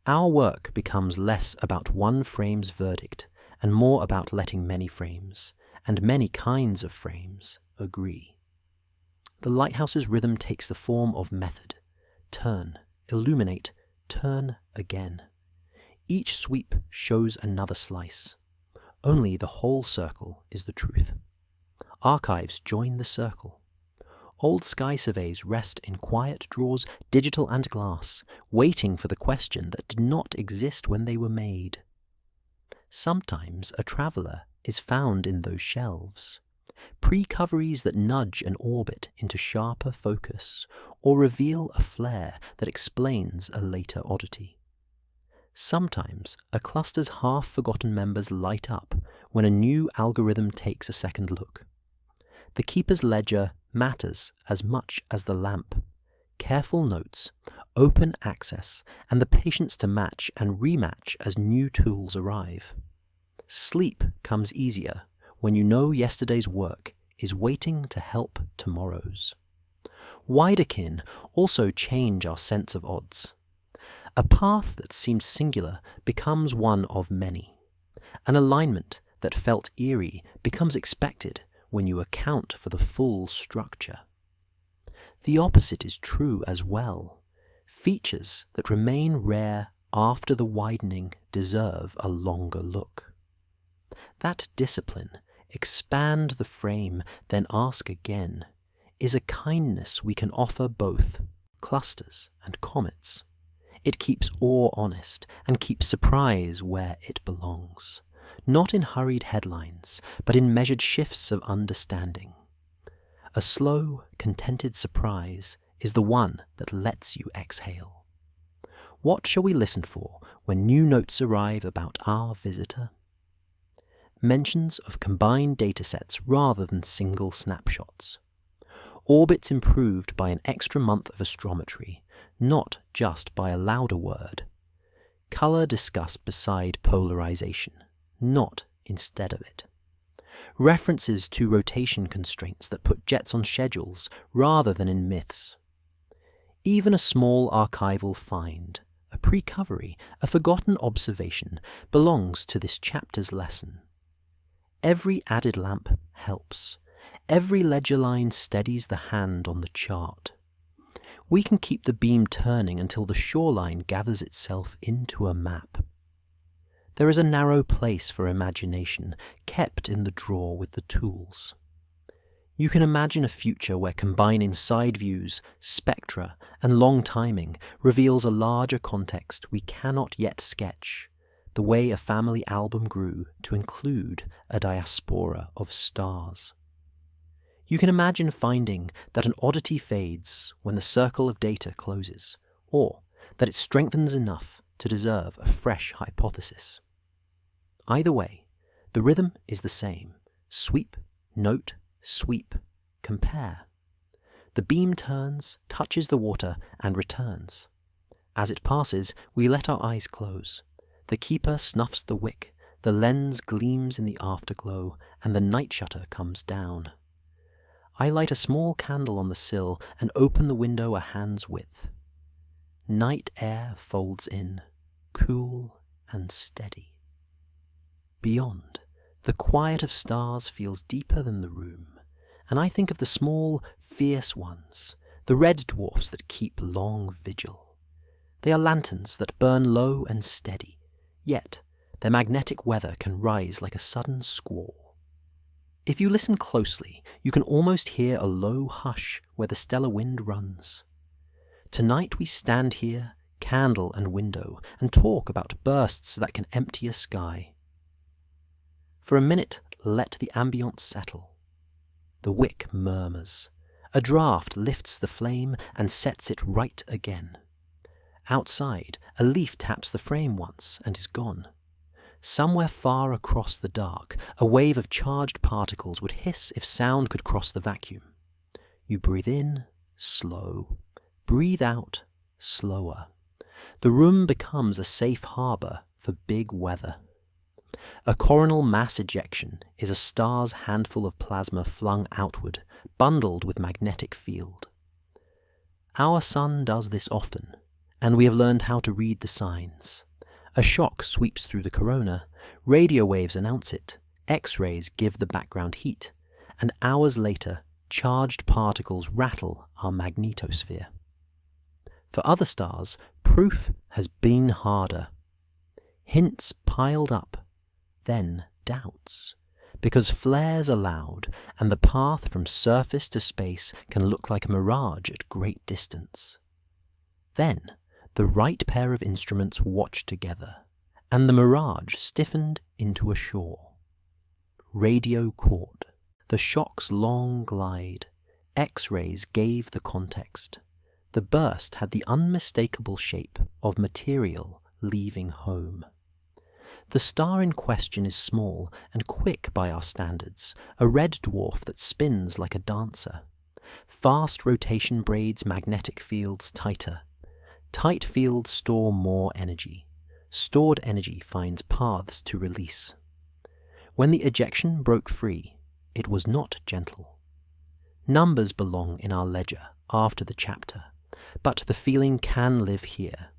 Our work becomes less about one frame's verdict and more about letting many frames, and many kinds of frames, agree. The lighthouse's rhythm takes the form of method. Turn, illuminate, turn again. Each sweep shows another slice. Only the whole circle is the truth. Archives join the circle. Old sky surveys rest in quiet drawers, digital and glass, waiting for the question that did not exist when they were made. Sometimes a traveller is found in those shelves, pre-coveries that nudge an orbit into sharper focus, or reveal a flare that explains a later oddity. Sometimes a cluster's half-forgotten members light up when a new algorithm takes a second look. The keeper's ledger matters as much as the lamp. Careful notes, open access, and the patience to match and rematch as new tools arrive. Sleep comes easier when you know yesterday's work is waiting to help tomorrow's. Wider kin also change our sense of odds. A path that seemed singular becomes one of many. An alignment that felt eerie becomes expected when you account for the full structure. The opposite is true as well. Features that remain rare after the widening deserve a longer look. That discipline, expand the frame, then ask again, is a kindness we can offer both clusters and comets. It keeps awe honest and keeps surprise where it belongs, not in hurried headlines, but in measured shifts of understanding. A slow, contented surprise is the one that lets you exhale. What shall we listen for when new notes arrive about our visitor? Mentions of combined datasets rather than single snapshots. orbits improved by an extra month of astrometry, not just by a louder word. Color discussed beside polarization, not instead of it. References to rotation constraints that put jets on schedules rather than in myths. Even a small archival find, a precovery, a forgotten observation, belongs to this chapter's lesson. Every added lamp helps. Every ledger line steadies the hand on the chart. We can keep the beam turning until the shoreline gathers itself into a map. There is a narrow place for imagination, kept in the drawer with the tools. You can imagine a future where combining side views, spectra, and long timing reveals a larger context we cannot yet sketch, the way a family album grew to include a diaspora of stars. You can imagine finding that an oddity fades when the circle of data closes, or that it strengthens enough to deserve a fresh hypothesis. Either way, the rhythm is the same: sweep, note, sweep, compare. The beam turns, touches the water, and returns. As it passes, we let our eyes close. The keeper snuffs the wick, the lens gleams in the afterglow, and the night shutter comes down. I light a small candle on the sill and open the window a hand's width. Night air folds in, cool and steady. Beyond, the quiet of stars feels deeper than the room, and I think of the small, fierce ones, the red dwarfs that keep long vigil. They are lanterns that burn low and steady, yet their magnetic weather can rise like a sudden squall. If you listen closely, you can almost hear a low hush where the stellar wind runs. Tonight we stand here, candle and window, and talk about bursts that can empty a sky. For a minute, let the ambience settle. The wick murmurs. A draught lifts the flame and sets it right again. Outside, a leaf taps the frame once and is gone. Somewhere far across the dark, a wave of charged particles would hiss if sound could cross the vacuum. You breathe in, slow. Breathe out, slower. The room becomes a safe harbour for big weather. A coronal mass ejection is a star's handful of plasma flung outward, bundled with magnetic field. Our sun does this often, and we have learned how to read the signs. A shock sweeps through the corona, radio waves announce it, X-rays give the background heat, and hours later, charged particles rattle our magnetosphere. For other stars, proof has been harder. Hints piled up, then doubts, because flares are loud, and the path from surface to space can look like a mirage at great distance. Then, the right pair of instruments watched together, and the mirage stiffened into a shore. Radio caught. The shock's long glide. X-rays gave the context. The burst had the unmistakable shape of material leaving home. The star in question is small and quick by our standards, a red dwarf that spins like a dancer. Fast rotation braids magnetic fields tighter. Tight fields store more energy. Stored energy finds paths to release. When the ejection broke free, it was not gentle. Numbers belong in our ledger after the chapter, but the feeling can live here.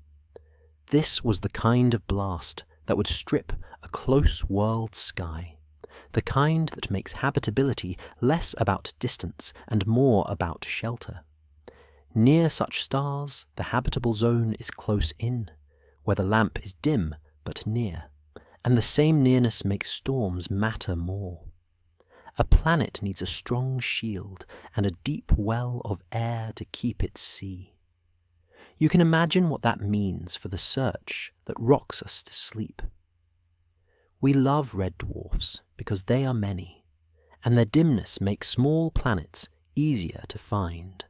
This was the kind of blast that would strip a close world sky, the kind that makes habitability less about distance and more about shelter. Near such stars, the habitable zone is close in, where the lamp is dim but near, and the same nearness makes storms matter more. A planet needs a strong shield and a deep well of air to keep its sea. You can imagine what that means for the search that rocks us to sleep. We love red dwarfs because they are many, and their dimness makes small planets easier to find.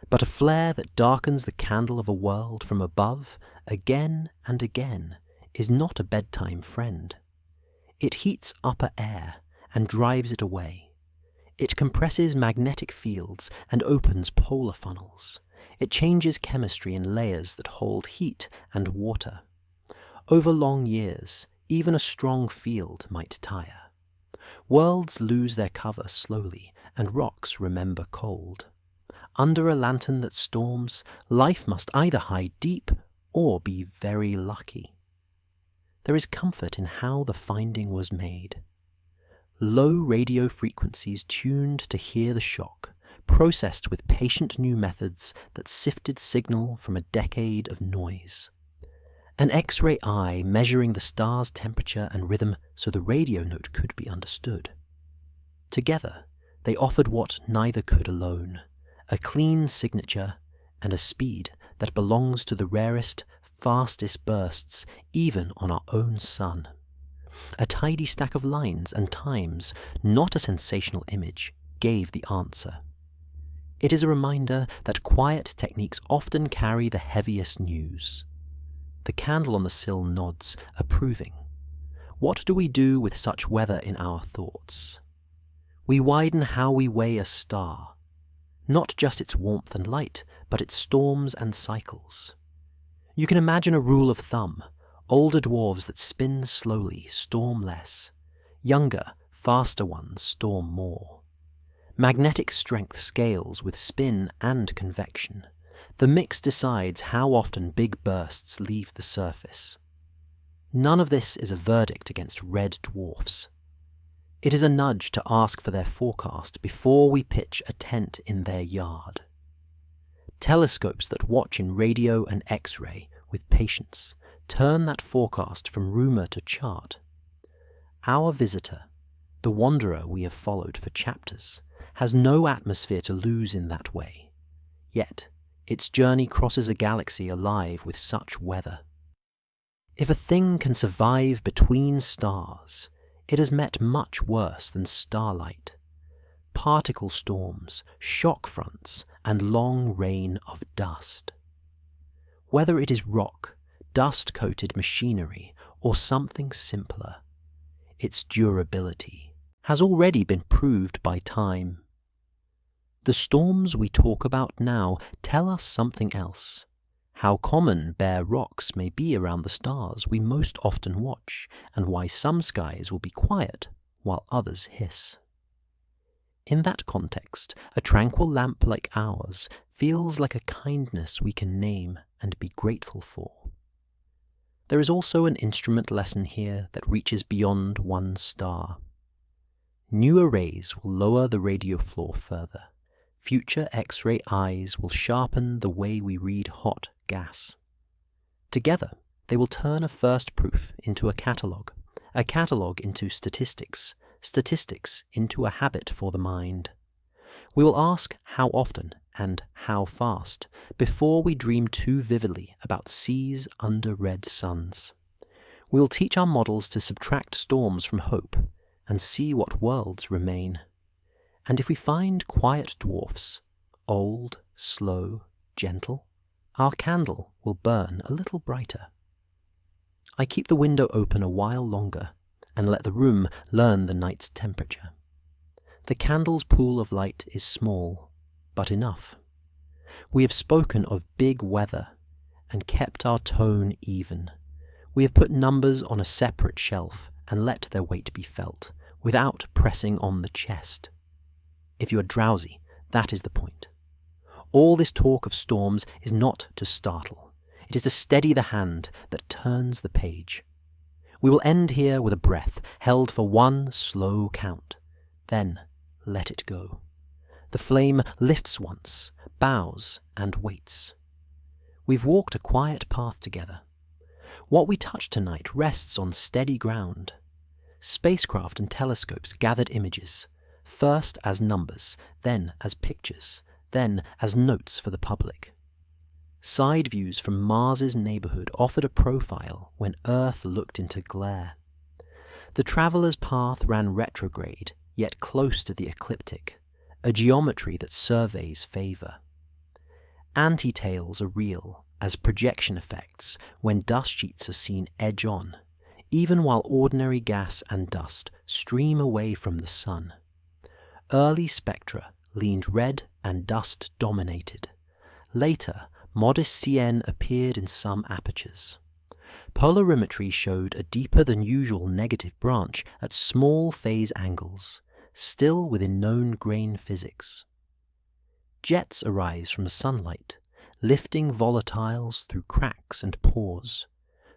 But a flare that darkens the candle of a world from above again and again is not a bedtime friend. It heats upper air and drives it away. It compresses magnetic fields and opens polar funnels. It changes chemistry in layers that hold heat and water. Over long years, even a strong field might tire. Worlds lose their cover slowly, and rocks remember cold. Under a lantern that storms, life must either hide deep or be very lucky. There is comfort in how the finding was made. Low radio frequencies tuned to hear the shock, processed with patient new methods that sifted signal from a decade of noise. An X-ray eye measuring the star's temperature and rhythm so the radio note could be understood. Together, they offered what neither could alone: a clean signature and a speed that belongs to the rarest, fastest bursts even on our own sun. A tidy stack of lines and times, not a sensational image, gave the answer. It is a reminder that quiet techniques often carry the heaviest news. The candle on the sill nods, approving. What do we do with such weather in our thoughts? We widen how we weigh a star, not just its warmth and light, but its storms and cycles. You can imagine a rule of thumb: older dwarves that spin slowly storm less, younger, faster ones storm more. Magnetic strength scales with spin and convection. The mix decides how often big bursts leave the surface. None of this is a verdict against red dwarfs. It is a nudge to ask for their forecast before we pitch a tent in their yard. Telescopes that watch in radio and X-ray with patience turn that forecast from rumour to chart. Our visitor, the wanderer we have followed for chapters, has no atmosphere to lose in that way. Yet, its journey crosses a galaxy alive with such weather. If a thing can survive between stars, it has met much worse than starlight. Particle storms, shock fronts, and long rain of dust. Whether it is rock, dust-coated machinery, or something simpler, its durability has already been proved by time. The storms we talk about now tell us something else: how common bare rocks may be around the stars we most often watch, and why some skies will be quiet while others hiss. In that context, a tranquil lamp like ours feels like a kindness we can name and be grateful for. There is also an instrument lesson here that reaches beyond one star. New arrays will lower the radio floor further. Future X-ray eyes will sharpen the way we read hot gas. Together, they will turn a first proof into a catalogue into statistics, statistics into a habit for the mind. We will ask how often and how fast before we dream too vividly about seas under red suns. We will teach our models to subtract storms from hope and see what worlds remain. And if we find quiet dwarfs, old, slow, gentle, our candle will burn a little brighter. I keep the window open a while longer and let the room learn the night's temperature. The candle's pool of light is small, but enough. We have spoken of big weather and kept our tone even. We have put numbers on a separate shelf and let their weight be felt, without pressing on the chest. If you are drowsy, that is the point. All this talk of storms is not to startle. It is to steady the hand that turns the page. We will end here with a breath held for one slow count, then let it go. The flame lifts once, bows, and waits. We've walked a quiet path together. What we touch tonight rests on steady ground. Spacecraft and telescopes gathered images, first as numbers, then as pictures, then as notes for the public. Side views from Mars's neighborhood offered a profile when Earth looked into glare. The traveler's path ran retrograde, yet close to the ecliptic, a geometry that surveys favor. Anti-tails are real as projection effects when dust sheets are seen edge-on, even while ordinary gas and dust stream away from the sun. Early spectra leaned red and dust-dominated. Later, modest CN appeared in some apertures. Polarimetry showed a deeper than usual negative branch at small phase angles, still within known grain physics. Jets arise from sunlight, lifting volatiles through cracks and pores.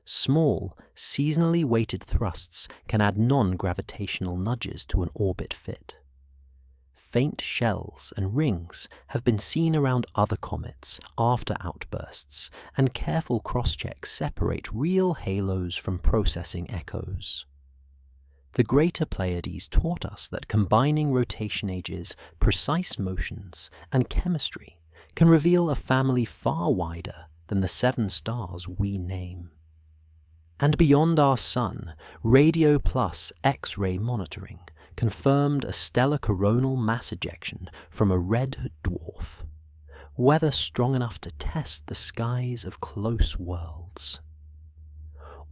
Small, seasonally weighted thrusts can add non-gravitational nudges to an orbit fit. Faint shells and rings have been seen around other comets after outbursts, and careful cross-checks separate real halos from processing echoes. The greater Pleiades taught us that combining rotation ages, precise motions, and chemistry can reveal a family far wider than the 7 stars we name. And beyond our Sun, radio plus X-ray monitoring confirmed a stellar coronal mass ejection from a red dwarf, weather strong enough to test the skies of close worlds.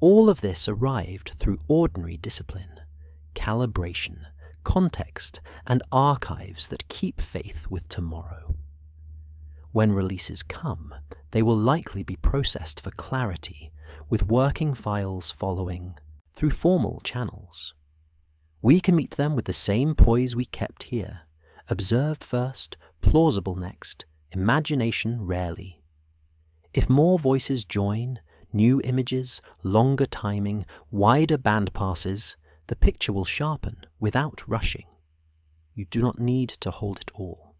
All of this arrived through ordinary discipline, calibration, context, and archives that keep faith with tomorrow. When releases come, they will likely be processed for clarity, with working files following through formal channels. We can meet them with the same poise we kept here: observed first, plausible next, imagination rarely. If more voices join, new images, longer timing, wider band passes, the picture will sharpen without rushing. You do not need to hold it all.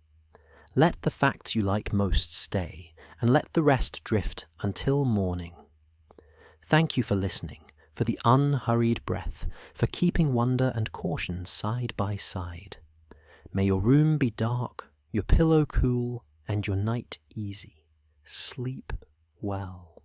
Let the facts you like most stay, and let the rest drift until morning. Thank you for listening, for the unhurried breath, for keeping wonder and caution side by side. May your room be dark, your pillow cool, and your night easy. Sleep well.